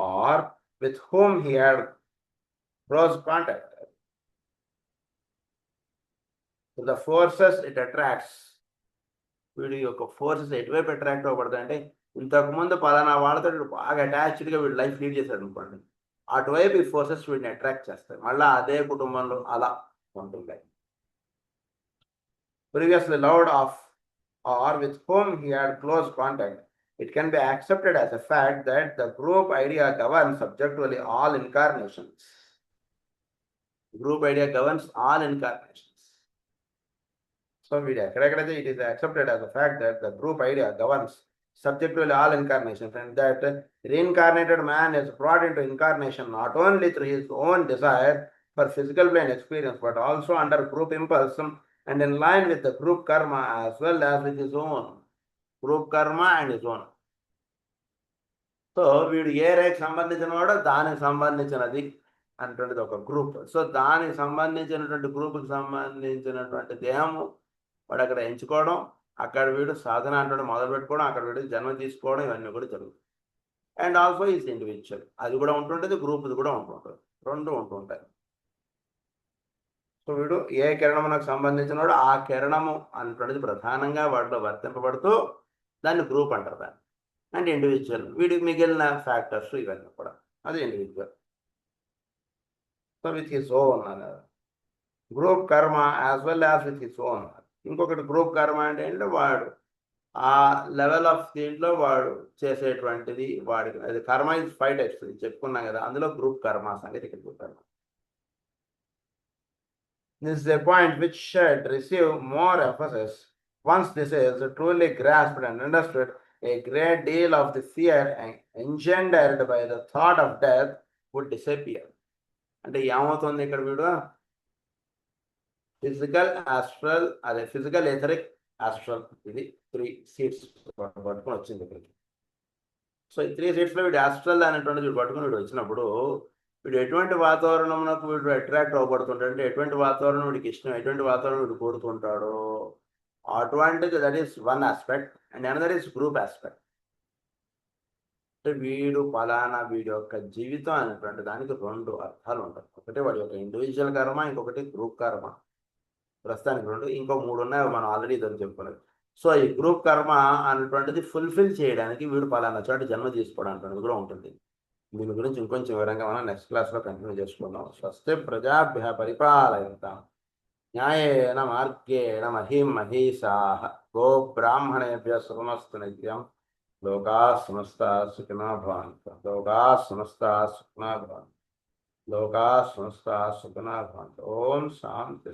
[SPEAKER 1] or with whom he had close contact. Through the forces it attracts. వీడి యొక్క forces ఎటువైపు attract అవ్వబడతాయంటే, ఇంతకుముందు పలానా వాళ్ళతో వీడు బాగా అటాచ్డ్గా వీడు life lead చేశాడు అనుకోండి, అటువైపు ఈ ఫోర్సెస్ వీడిని అట్రాక్ట్ చేస్తాయి. మళ్ళీ అదే కుటుంబంలో అలా ఉంటుంది. Previously loved of or with whom he had close contact, it can be accepted as a fact that the group idea governs subjectively all incarnations. Group idea governs all incarnations. So it is accepted as a fact that the group idea governs subjectively all incarnations, and that reincarnated man is brought into incarnation not only through his own desire for physical plane experience, but also under group impulse and in line with the group karma as well as with his own. Group karma and his own. So వీడు ఏ రేఖకి సంబంధించిన వాడో దానికి సంబంధించినది అన్నటువంటిది ఒక group. So దానికి సంబంధించినటువంటి గ్రూప్కి సంబంధించినటువంటి దేహము వాడు అక్కడ ఎంచుకోవడం, అక్కడ వీడు సాధన అంటే మొదలు పెట్టుకోవడం, అక్కడ వీడు జన్మ తీసుకోవడం, ఇవన్నీ కూడా జరుగుతుంది. అండ్ ఆల్సో ఈజ్ ఇండివిజువల్, అది కూడా ఉంటుంటుంది, గ్రూప్ది కూడా ఉంటుంటుంది, రెండు ఉంటుంటాయి. సో వీడు ఏ కిరణమునకు సంబంధించిన వాడు ఆ కిరణము అన్నటువంటిది ప్రధానంగా వాటిలో వర్తింపబడుతూ దాన్ని గ్రూప్ అంటారు దాన్ని. అండ్ ఇండివిజువల్ వీడికి మిగిలిన ఫ్యాక్టర్స్ ఇవన్నీ కూడా అది individual. So with his own అన్నారు. గ్రూప్ కర్మ as well as with his own. ఇంకొకటి గ్రూప్ కర్మ అంటే ఏంటంటే వాడు ఆ లెవెల్ ఆఫ్ దీంట్లో వాడు చేసేటువంటిది వాడికి అది కర్మ ఇస్ 5 టైప్స్ చెప్పుకున్నాం కదా, అందులో గ్రూప్ కర్మ సంగతి ఇక్కడ చెప్పారు. This is a point which should receive more emphasis. Once this is truly grasped and understood, a great deal of the fear engendered by the thought of death would disappear. అంటే ఏమవుతుంది ఇక్కడ వీడు physical astral, అదే physical etheric astral, ఇది 3 seats పట్టుకుని వచ్చింది ఇక్కడికి. So ఈ 3 seatsలో వీడు ఆస్ట్రల్ అనేటువంటి వీడు పట్టుకుని వీడు వచ్చినప్పుడు వీడు ఎటువంటి వాతావరణంలోకి వీడు అట్రాక్ట్ అవ్వబడుతుంటాడు అంటే, ఎటువంటి వాతావరణం వీడికి ఇష్టం, ఎటువంటి వాతావరణం వీడు కోరుకుంటాడో అటువంటిది, that is one aspect. And another is group aspect. అంటే వీడు ఫలానా వీడి యొక్క జీవితం అనేటువంటి దానికి 2 అర్థాలు ఉంటాయి. ఒకటి వాడి యొక్క ఇండివిజువల్ కర్మ, ఇంకొకటి గ్రూప్ కర్మ. ప్రస్తుతానికి 2, ఇంకో 3 ఉన్నాయి, మనం ఆల్రెడీ ఇదని చెప్పుకోలేదు. సో ఈ గ్రూప్ కర్మ అనేటువంటిది ఫుల్ఫిల్ చేయడానికి వీడు ఫలానా చోట జన్మ తీసుకోవడం అనేటువంటిది కూడా ఉంటుంది. దీని గురించి ఇంకొంచెం వివరంగా మనం నెక్స్ట్ క్లాస్లో కంటిన్యూ చేసుకుందాం. స్వస్తి ప్రజాభ్య పరిపాలయంతాం న్యాయేన మార్గేణ మహీం మహీషాః గో బ్రాహ్మణేభ్యః శుభమస్తు నిత్యం. లోకాః సమస్తాః సుఖినో భవంతు. లోకాః సమస్తాః సుఖినో భవంతు. లోకాః సమస్తాః సుఖినో భవంతు. ఓం శాంతి.